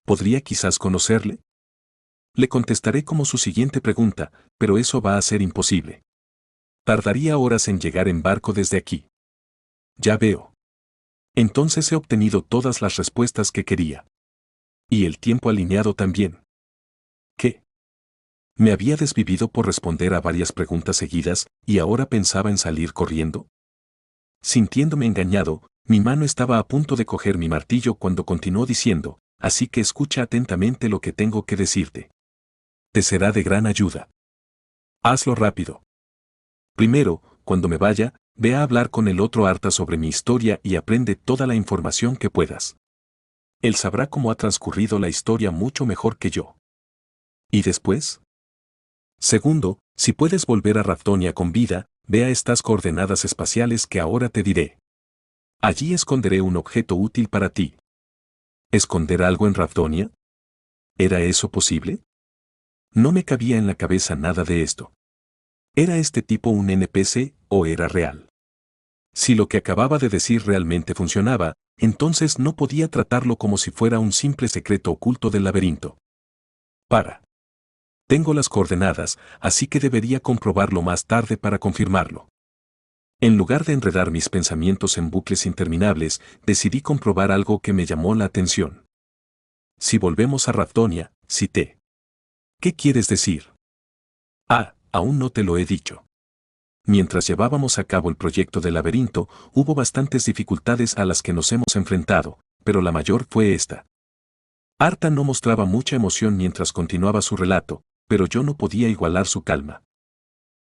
¿Podría quizás conocerle? Le contestaré como su siguiente pregunta, pero eso va a ser imposible. Tardaría horas en llegar en barco desde aquí. Ya veo. Entonces he obtenido todas las respuestas que quería. Y el tiempo alineado también. ¿Qué? Me había desvivido por responder a varias preguntas seguidas, y ahora pensaba en salir corriendo. Sintiéndome engañado, mi mano estaba a punto de coger mi martillo cuando continuó diciendo, así que escucha atentamente lo que tengo que decirte. Te será de gran ayuda. Hazlo rápido. Primero, cuando me vaya, ve a hablar con el otro Arta sobre mi historia y aprende toda la información que puedas. Él sabrá cómo ha transcurrido la historia mucho mejor que yo. ¿Y después? Segundo, si puedes volver a Raftonia con vida, ve a estas coordenadas espaciales que ahora te diré. Allí esconderé un objeto útil para ti. ¿Esconder algo en Raftonia? ¿Era eso posible? No me cabía en la cabeza nada de esto. ¿Era este tipo un NPC o era real? Si lo que acababa de decir realmente funcionaba, entonces no podía tratarlo como si fuera un simple secreto oculto del laberinto. Tengo las coordenadas, así que debería comprobarlo más tarde para confirmarlo. En lugar de enredar mis pensamientos en bucles interminables, decidí comprobar algo que me llamó la atención. Si volvemos a Raftonia, cité. ¿Qué quieres decir? Aún no te lo he dicho. Mientras llevábamos a cabo el proyecto del laberinto, hubo bastantes dificultades a las que nos hemos enfrentado, pero la mayor fue esta. Arta no mostraba mucha emoción mientras continuaba su relato, pero yo no podía igualar su calma.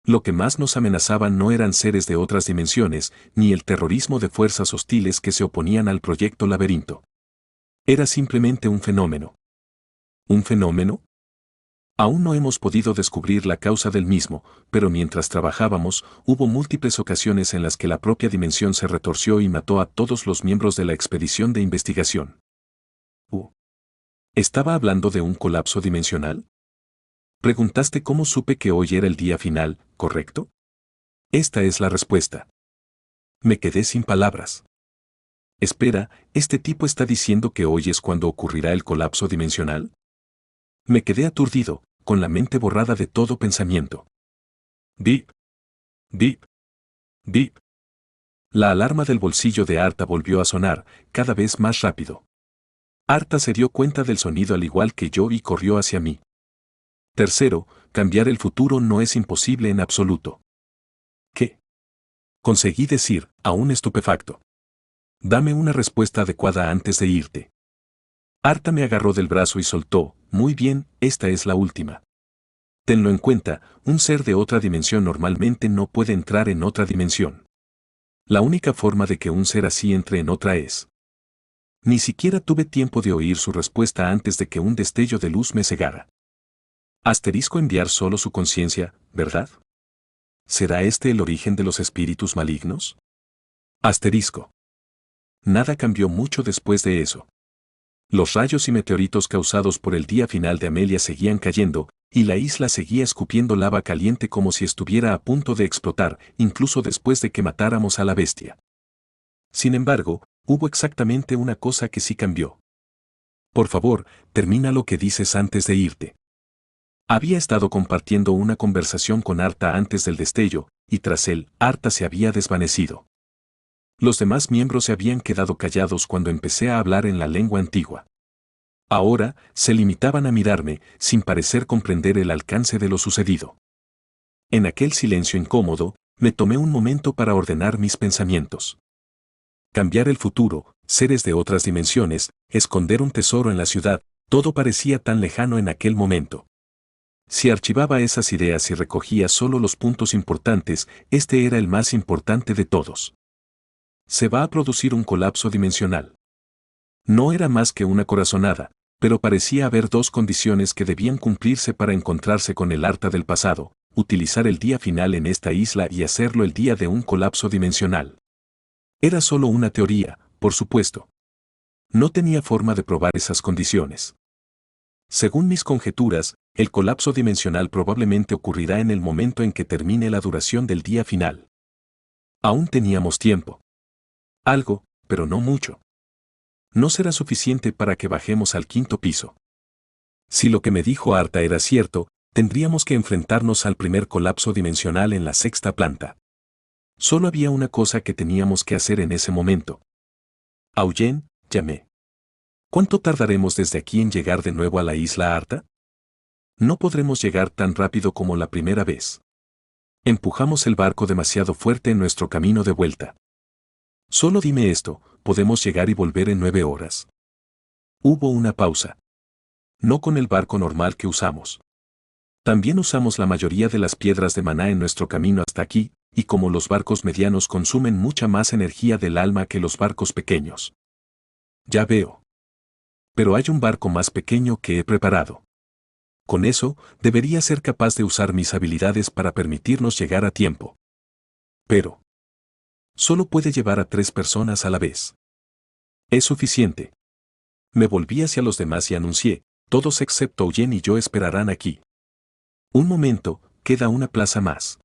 Lo que más nos amenazaba no eran seres de otras dimensiones, ni el terrorismo de fuerzas hostiles que se oponían al proyecto laberinto. Era simplemente un fenómeno. ¿Un fenómeno? Aún no hemos podido descubrir la causa del mismo, pero mientras trabajábamos, hubo múltiples ocasiones en las que la propia dimensión se retorció y mató a todos los miembros de la expedición de investigación. ¿Estaba hablando de un colapso dimensional? Preguntaste cómo supe que hoy era el día final, ¿correcto? Esta es la respuesta. Me quedé sin palabras. Espera, ¿este tipo está diciendo que hoy es cuando ocurrirá el colapso dimensional? Me quedé aturdido, con la mente borrada de todo pensamiento. Bip. Bip. Bip. La alarma del bolsillo de Arta volvió a sonar, cada vez más rápido. Arta se dio cuenta del sonido al igual que yo y corrió hacia mí. Tercero, cambiar el futuro no es imposible en absoluto. ¿Qué? Conseguí decir, aún estupefacto. Dame una respuesta adecuada antes de irte. Arta me agarró del brazo y soltó, muy bien, esta es la última. Tenlo en cuenta, un ser de otra dimensión normalmente no puede entrar en otra dimensión. La única forma de que un ser así entre en otra es. Ni siquiera tuve tiempo de oír su respuesta antes de que un destello de luz me cegara. Asterisco enviar solo su conciencia, ¿verdad? ¿Será este el origen de los espíritus malignos? Asterisco. Nada cambió mucho después de eso. Los rayos y meteoritos causados por el día final de Amelia seguían cayendo, y la isla seguía escupiendo lava caliente como si estuviera a punto de explotar, incluso después de que matáramos a la bestia. Sin embargo, hubo exactamente una cosa que sí cambió. Por favor, termina lo que dices antes de irte. Había estado compartiendo una conversación con Arta antes del destello, y tras él, Arta se había desvanecido. Los demás miembros se habían quedado callados cuando empecé a hablar en la lengua antigua. Ahora, se limitaban a mirarme, sin parecer comprender el alcance de lo sucedido. En aquel silencio incómodo, me tomé un momento para ordenar mis pensamientos. Cambiar el futuro, seres de otras dimensiones, esconder un tesoro en la ciudad, todo parecía tan lejano en aquel momento. Si archivaba esas ideas y recogía solo los puntos importantes, este era el más importante de todos. Se va a producir un colapso dimensional. No era más que una corazonada, pero parecía haber dos condiciones que debían cumplirse para encontrarse con el Arta del pasado, utilizar el día final en esta isla y hacerlo el día de un colapso dimensional. Era solo una teoría, por supuesto. No tenía forma de probar esas condiciones. Según mis conjeturas, el colapso dimensional probablemente ocurrirá en el momento en que termine la duración del día final. Aún teníamos tiempo. Algo, pero no mucho. No será suficiente para que bajemos al quinto piso. Si lo que me dijo Arta era cierto, tendríamos que enfrentarnos al primer colapso dimensional en la sexta planta. Solo había una cosa que teníamos que hacer en ese momento. Eugene, llamé. ¿Cuánto tardaremos desde aquí en llegar de nuevo a la isla Arta? No podremos llegar tan rápido como la primera vez. Empujamos el barco demasiado fuerte en nuestro camino de vuelta. Solo dime esto, podemos llegar y volver en 9 horas. Hubo una pausa. No con el barco normal que usamos. También usamos la mayoría de las piedras de maná en nuestro camino hasta aquí, y como los barcos medianos consumen mucha más energía del alma que los barcos pequeños. Ya veo. Pero hay un barco más pequeño que he preparado. Con eso, debería ser capaz de usar mis habilidades para permitirnos llegar a tiempo. Pero solo puede llevar a 3 personas a la vez. Es suficiente. Me volví hacia los demás y anuncié, todos excepto Eugene y yo esperarán aquí. Un momento, queda una plaza más.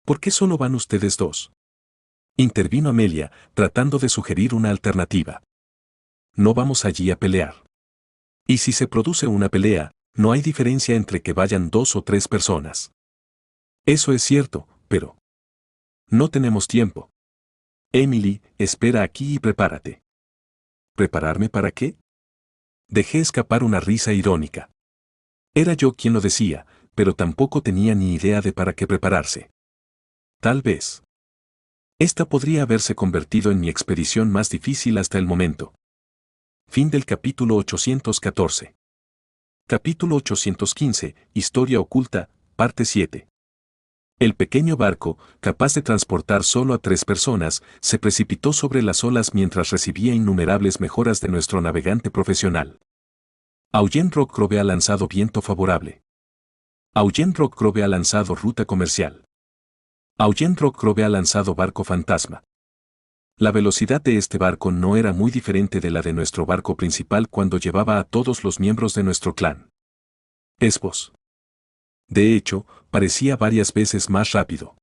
¿Por qué solo van ustedes 2? Intervino Amelia, tratando de sugerir una alternativa. No vamos allí a pelear. Y si se produce una pelea, no hay diferencia entre que vayan 2 o 3 personas. Eso es cierto, pero no tenemos tiempo. Emily, espera aquí y prepárate. ¿Prepararme para qué? Dejé escapar una risa irónica. Era yo quien lo decía, pero tampoco tenía ni idea de para qué prepararse. Tal vez. Esta podría haberse convertido en mi expedición más difícil hasta el momento. Fin del capítulo 814. Capítulo 815, Historia oculta, parte 7. El pequeño barco, capaz de transportar solo a 3 personas, se precipitó sobre las olas mientras recibía innumerables mejoras de nuestro navegante profesional. Eugene Rockcroft ha lanzado viento favorable. Eugene Rockcroft ha lanzado ruta comercial. Eugene Rockcroft ha lanzado barco fantasma. La velocidad de este barco no era muy diferente de la de nuestro barco principal cuando llevaba a todos los miembros de nuestro clan. Esbos. De hecho, parecía varias veces más rápido.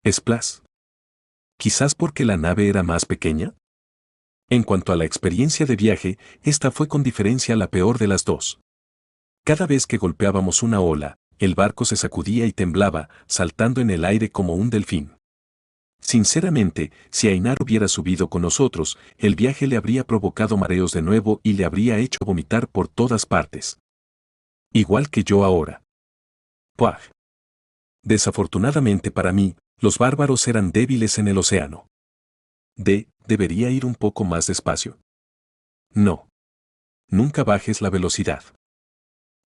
Splash. Quizás porque la nave era más pequeña. En cuanto a la experiencia de viaje, esta fue con diferencia la peor de las dos. Cada vez que golpeábamos una ola, el barco se sacudía y temblaba, saltando en el aire como un delfín. Sinceramente, si Ainar hubiera subido con nosotros, el viaje le habría provocado mareos de nuevo y le habría hecho vomitar por todas partes. Igual que yo ahora. ¡Puaj! Desafortunadamente para mí, los bárbaros eran débiles en el océano. ¿Debería ir un poco más despacio? No. Nunca bajes la velocidad.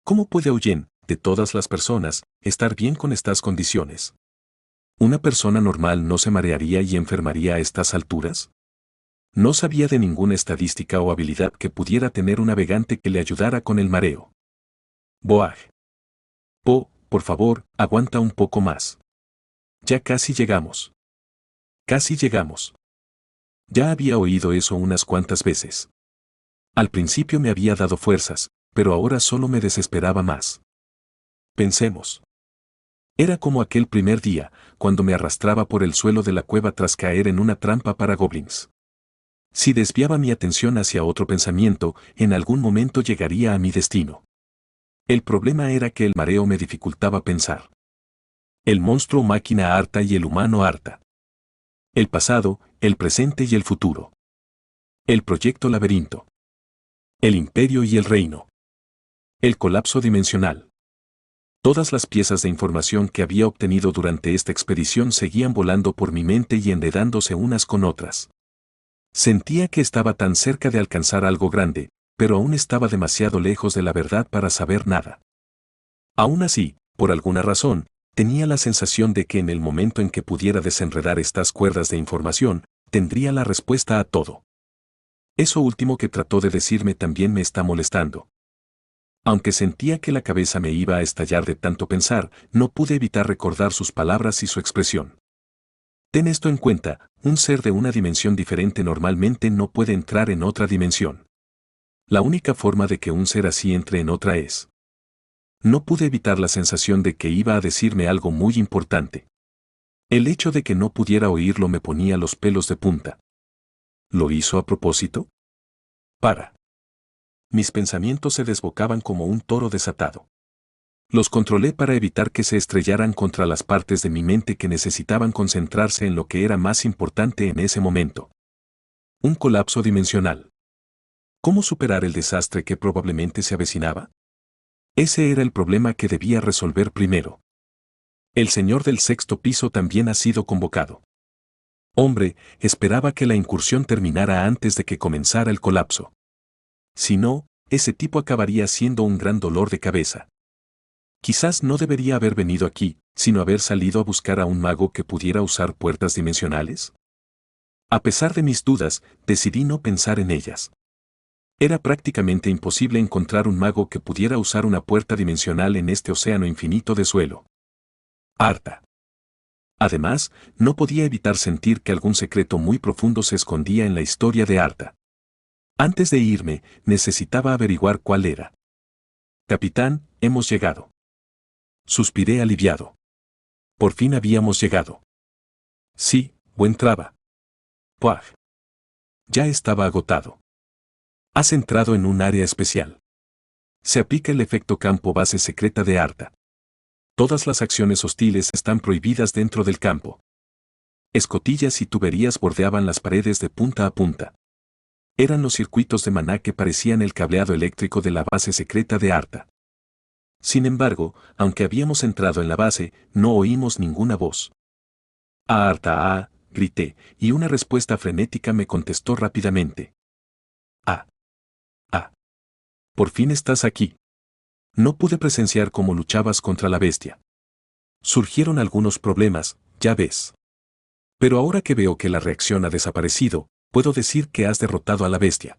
¿Cómo puede Eugene, de todas las personas, estar bien con estas condiciones? ¿Una persona normal no se marearía y enfermaría a estas alturas? No sabía de ninguna estadística o habilidad que pudiera tener un navegante que le ayudara con el mareo. Boaj. Por favor, aguanta un poco más. Ya casi llegamos. Casi llegamos. Ya había oído eso unas cuantas veces. Al principio me había dado fuerzas, pero ahora solo me desesperaba más. Pensemos. Era como aquel primer día, cuando me arrastraba por el suelo de la cueva tras caer en una trampa para goblins. Si desviaba mi atención hacia otro pensamiento, en algún momento llegaría a mi destino. El problema era que el mareo me dificultaba pensar. El monstruo máquina Arta y el humano Arta. El pasado, el presente y el futuro. El proyecto laberinto. El imperio y el reino. El colapso dimensional. Todas las piezas de información que había obtenido durante esta expedición seguían volando por mi mente y enredándose unas con otras. Sentía que estaba tan cerca de alcanzar algo grande, pero aún estaba demasiado lejos de la verdad para saber nada. Aún así, por alguna razón, tenía la sensación de que en el momento en que pudiera desenredar estas cuerdas de información, tendría la respuesta a todo. Eso último que trató de decirme también me está molestando. Aunque sentía que la cabeza me iba a estallar de tanto pensar, no pude evitar recordar sus palabras y su expresión. Ten esto en cuenta, un ser de una dimensión diferente normalmente no puede entrar en otra dimensión. La única forma de que un ser así entre en otra es. No pude evitar la sensación de que iba a decirme algo muy importante. El hecho de que no pudiera oírlo me ponía los pelos de punta. ¿Lo hizo a propósito? Para. Mis pensamientos se desbocaban como un toro desatado. Los controlé para evitar que se estrellaran contra las partes de mi mente que necesitaban concentrarse en lo que era más importante en ese momento. Un colapso dimensional. ¿Cómo superar el desastre que probablemente se avecinaba? Ese era el problema que debía resolver primero. El señor del sexto piso también ha sido convocado. Hombre, esperaba que la incursión terminara antes de que comenzara el colapso. Si no, ese tipo acabaría siendo un gran dolor de cabeza. Quizás no debería haber venido aquí, sino haber salido a buscar a un mago que pudiera usar puertas dimensionales. A pesar de mis dudas, decidí no pensar en ellas. Era prácticamente imposible encontrar un mago que pudiera usar una puerta dimensional en este océano infinito de suelo. Arta. Además, no podía evitar sentir que algún secreto muy profundo se escondía en la historia de Arta. Antes de irme, necesitaba averiguar cuál era. Capitán, hemos llegado. Suspiré aliviado. Por fin habíamos llegado. Sí, buen traba. Puaj. Ya estaba agotado. Has entrado en un área especial. Se aplica el efecto campo base secreta de Arta. Todas las acciones hostiles están prohibidas dentro del campo. Escotillas y tuberías bordeaban las paredes de punta a punta. Eran los circuitos de maná que parecían el cableado eléctrico de la base secreta de Arta. Sin embargo, aunque habíamos entrado en la base, no oímos ninguna voz. Arta, grité, y una respuesta frenética me contestó rápidamente. Ah. Por fin estás aquí. No pude presenciar cómo luchabas contra la bestia. Surgieron algunos problemas, ya ves. Pero ahora que veo que la reacción ha desaparecido, puedo decir que has derrotado a la bestia.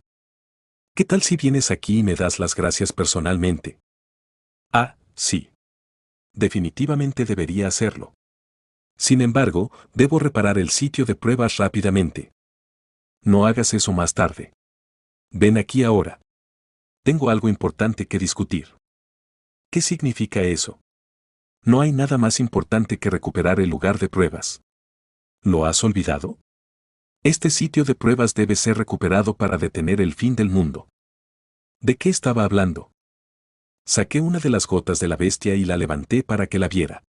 ¿Qué tal si vienes aquí y me das las gracias personalmente? Ah, sí. Definitivamente debería hacerlo. Sin embargo, debo reparar el sitio de pruebas rápidamente. No hagas eso más tarde. Ven aquí ahora. Tengo algo importante que discutir. ¿Qué significa eso? No hay nada más importante que recuperar el lugar de pruebas. ¿Lo has olvidado? Este sitio de pruebas debe ser recuperado para detener el fin del mundo. ¿De qué estaba hablando? Saqué una de las gotas de la bestia y la levanté para que la viera.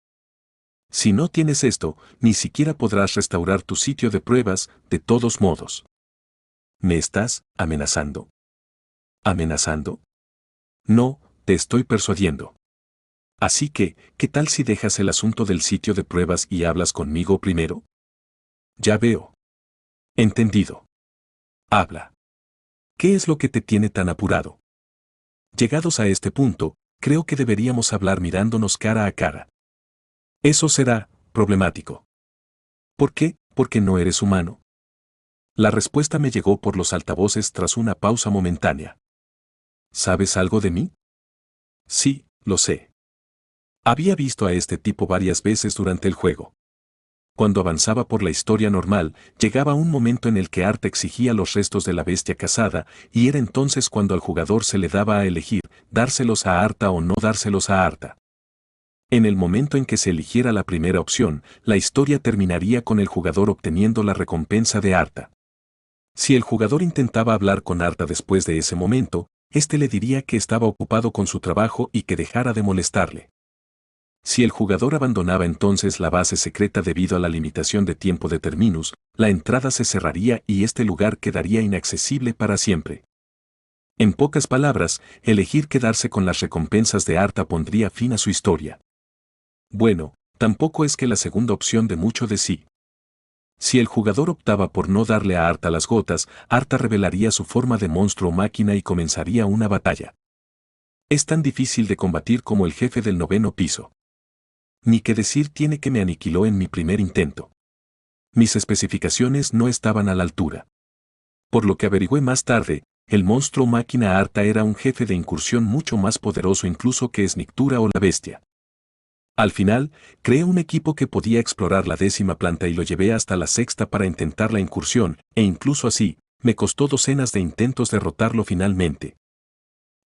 Si no tienes esto, ni siquiera podrás restaurar tu sitio de pruebas, de todos modos. ¿Me estás amenazando? ¿Amenazando? No, te estoy persuadiendo. Así que, ¿qué tal si dejas el asunto del sitio de pruebas y hablas conmigo primero? Ya veo. Entendido. Habla. ¿Qué es lo que te tiene tan apurado? Llegados a este punto, creo que deberíamos hablar mirándonos cara a cara. Eso será problemático. ¿Por qué? Porque no eres humano. La respuesta me llegó por los altavoces tras una pausa momentánea. ¿Sabes algo de mí? Sí, lo sé. Había visto a este tipo varias veces durante el juego. Cuando avanzaba por la historia normal, llegaba un momento en el que Arta exigía los restos de la bestia cazada, y era entonces cuando al jugador se le daba a elegir, dárselos a Arta o no dárselos a Arta. En el momento en que se eligiera la primera opción, la historia terminaría con el jugador obteniendo la recompensa de Arta. Si el jugador intentaba hablar con Arta después de ese momento, éste le diría que estaba ocupado con su trabajo y que dejara de molestarle. Si el jugador abandonaba entonces la base secreta debido a la limitación de tiempo de Terminus, la entrada se cerraría y este lugar quedaría inaccesible para siempre. En pocas palabras, elegir quedarse con las recompensas de Arta pondría fin a su historia. Bueno, tampoco es que la segunda opción de mucho de sí. Si el jugador optaba por no darle a Arta las gotas, Arta revelaría su forma de monstruo máquina y comenzaría una batalla. Es tan difícil de combatir como el jefe del 9º piso. Ni que decir tiene que me aniquiló en mi primer intento. Mis especificaciones no estaban a la altura. Por lo que averigüé más tarde, el monstruo máquina Arta era un jefe de incursión mucho más poderoso incluso que Snictura o la bestia. Al final, creé un equipo que podía explorar la 10ª planta y lo llevé hasta la 6ª para intentar la incursión, e incluso así, me costó docenas de intentos derrotarlo finalmente.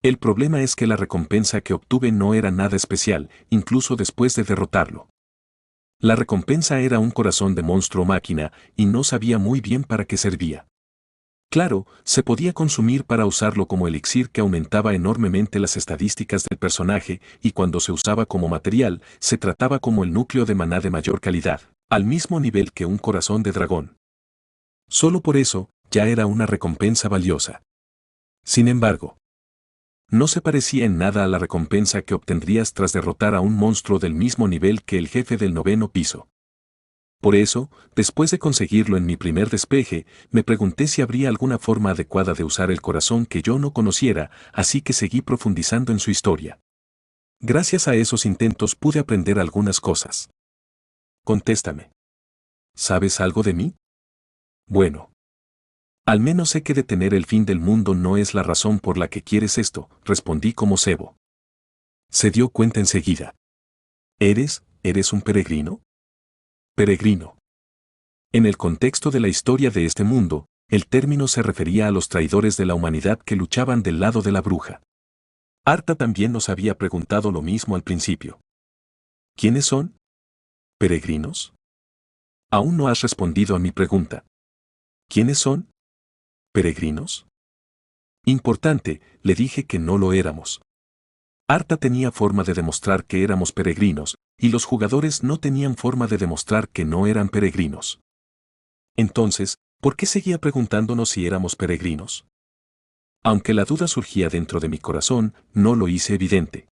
El problema es que la recompensa que obtuve no era nada especial, incluso después de derrotarlo. La recompensa era un corazón de monstruo máquina, y no sabía muy bien para qué servía. Claro, se podía consumir para usarlo como elixir que aumentaba enormemente las estadísticas del personaje, y cuando se usaba como material, se trataba como el núcleo de maná de mayor calidad, al mismo nivel que un corazón de dragón. Solo por eso, ya era una recompensa valiosa. Sin embargo, no se parecía en nada a la recompensa que obtendrías tras derrotar a un monstruo del mismo nivel que el jefe del 9º piso. Por eso, después de conseguirlo en mi primer despeje, me pregunté si habría alguna forma adecuada de usar el corazón que yo no conociera, así que seguí profundizando en su historia. Gracias a esos intentos pude aprender algunas cosas. Contéstame. ¿Sabes algo de mí? Bueno. Al menos sé que detener el fin del mundo no es la razón por la que quieres esto, respondí como cebo. Se dio cuenta enseguida. ¿Eres un peregrino? Peregrino. En el contexto de la historia de este mundo, el término se refería a los traidores de la humanidad que luchaban del lado de la bruja. Arta también nos había preguntado lo mismo al principio. ¿Quiénes son? ¿Peregrinos? Aún no has respondido a mi pregunta. ¿Quiénes son? ¿Peregrinos? Importante, le dije que no lo éramos. Arta tenía forma de demostrar que éramos peregrinos, y los jugadores no tenían forma de demostrar que no eran peregrinos. Entonces, ¿por qué seguía preguntándonos si éramos peregrinos? Aunque la duda surgía dentro de mi corazón, no lo hice evidente.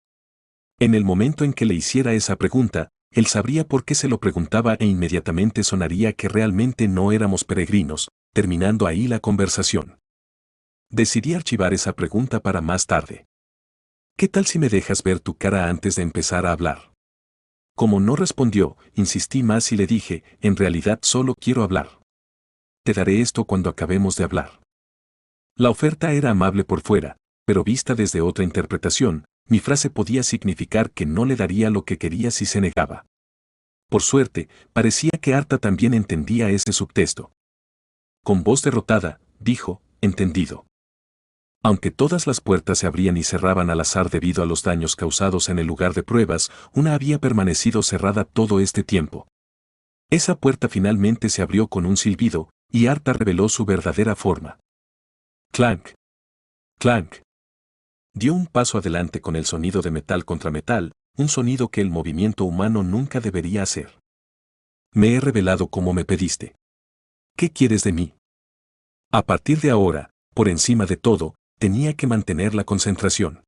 En el momento en que le hiciera esa pregunta, él sabría por qué se lo preguntaba e inmediatamente sonaría que realmente no éramos peregrinos, terminando ahí la conversación. Decidí archivar esa pregunta para más tarde. ¿Qué tal si me dejas ver tu cara antes de empezar a hablar? Como no respondió, insistí más y le dije, en realidad solo quiero hablar. Te daré esto cuando acabemos de hablar. La oferta era amable por fuera, pero vista desde otra interpretación, mi frase podía significar que no le daría lo que quería si se negaba. Por suerte, parecía que Arta también entendía ese subtexto. Con voz derrotada, dijo, entendido. Aunque todas las puertas se abrían y cerraban al azar debido a los daños causados en el lugar de pruebas, una había permanecido cerrada todo este tiempo. Esa puerta finalmente se abrió con un silbido, y Arta reveló su verdadera forma. Clank. Clank. Dio un paso adelante con el sonido de metal contra metal, un sonido que el movimiento humano nunca debería hacer. Me he revelado como me pediste. ¿Qué quieres de mí? A partir de ahora, por encima de todo, tenía que mantener la concentración.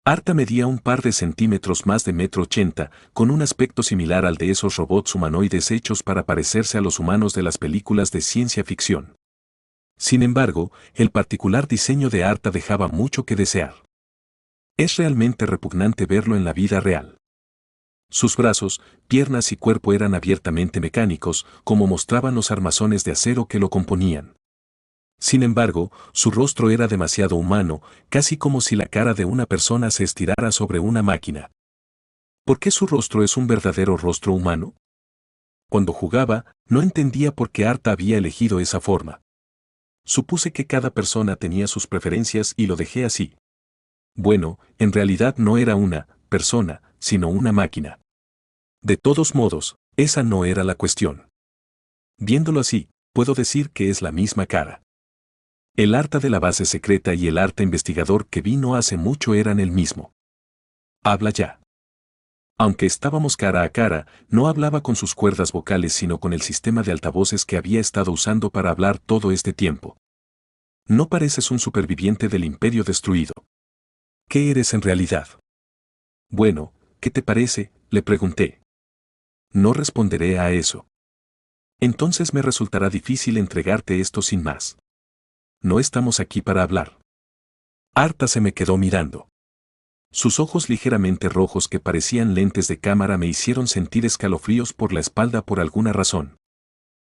Arta medía un par de centímetros más de 1,80 m, con un aspecto similar al de esos robots humanoides hechos para parecerse a los humanos de las películas de ciencia ficción. Sin embargo, el particular diseño de Arta dejaba mucho que desear. Es realmente repugnante verlo en la vida real. Sus brazos, piernas y cuerpo eran abiertamente mecánicos, como mostraban los armazones de acero que lo componían. Sin embargo, su rostro era demasiado humano, casi como si la cara de una persona se estirara sobre una máquina. ¿Por qué su rostro es un verdadero rostro humano? Cuando jugaba, no entendía por qué Arta había elegido esa forma. Supuse que cada persona tenía sus preferencias y lo dejé así. Bueno, en realidad no era una persona, sino una máquina. De todos modos, esa no era la cuestión. Viéndolo así, puedo decir que es la misma cara. El Arta de la base secreta y el Arta investigador que vino hace mucho eran el mismo. Habla ya. Aunque estábamos cara a cara, no hablaba con sus cuerdas vocales sino con el sistema de altavoces que había estado usando para hablar todo este tiempo. No pareces un superviviente del imperio destruido. ¿Qué eres en realidad? Bueno, ¿qué te parece?, le pregunté. No responderé a eso. Entonces me resultará difícil entregarte esto sin más. No estamos aquí para hablar. Arta se me quedó mirando. Sus ojos ligeramente rojos que parecían lentes de cámara me hicieron sentir escalofríos por la espalda por alguna razón.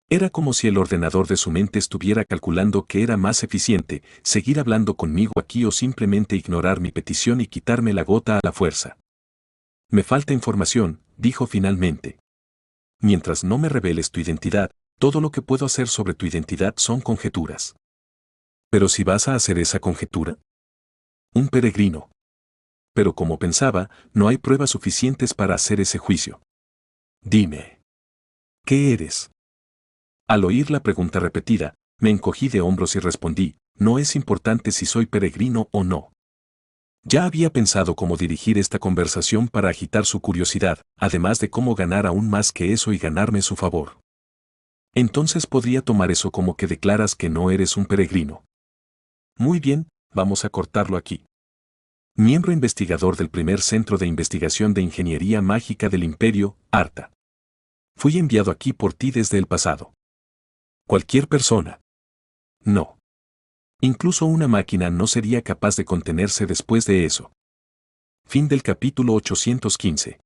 Era como si el ordenador de su mente estuviera calculando que era más eficiente seguir hablando conmigo aquí o simplemente ignorar mi petición y quitarme la gota a la fuerza. Me falta información, dijo finalmente. Mientras no me reveles tu identidad, todo lo que puedo hacer sobre tu identidad son conjeturas. Pero si vas a hacer esa conjetura. Un peregrino. Pero como pensaba, no hay pruebas suficientes para hacer ese juicio. Dime. ¿Qué eres? Al oír la pregunta repetida, me encogí de hombros y respondí, no es importante si soy peregrino o no. Ya había pensado cómo dirigir esta conversación para agitar su curiosidad, además de cómo ganar aún más que eso y ganarme su favor. Entonces podría tomar eso como que declaras que no eres un peregrino. Muy bien, vamos a cortarlo aquí. Miembro investigador del primer Centro de Investigación de Ingeniería Mágica del Imperio, ARTA. Fui enviado aquí por ti desde el pasado. Cualquier persona. No. Incluso una máquina no sería capaz de contenerse después de eso. Fin del capítulo 815.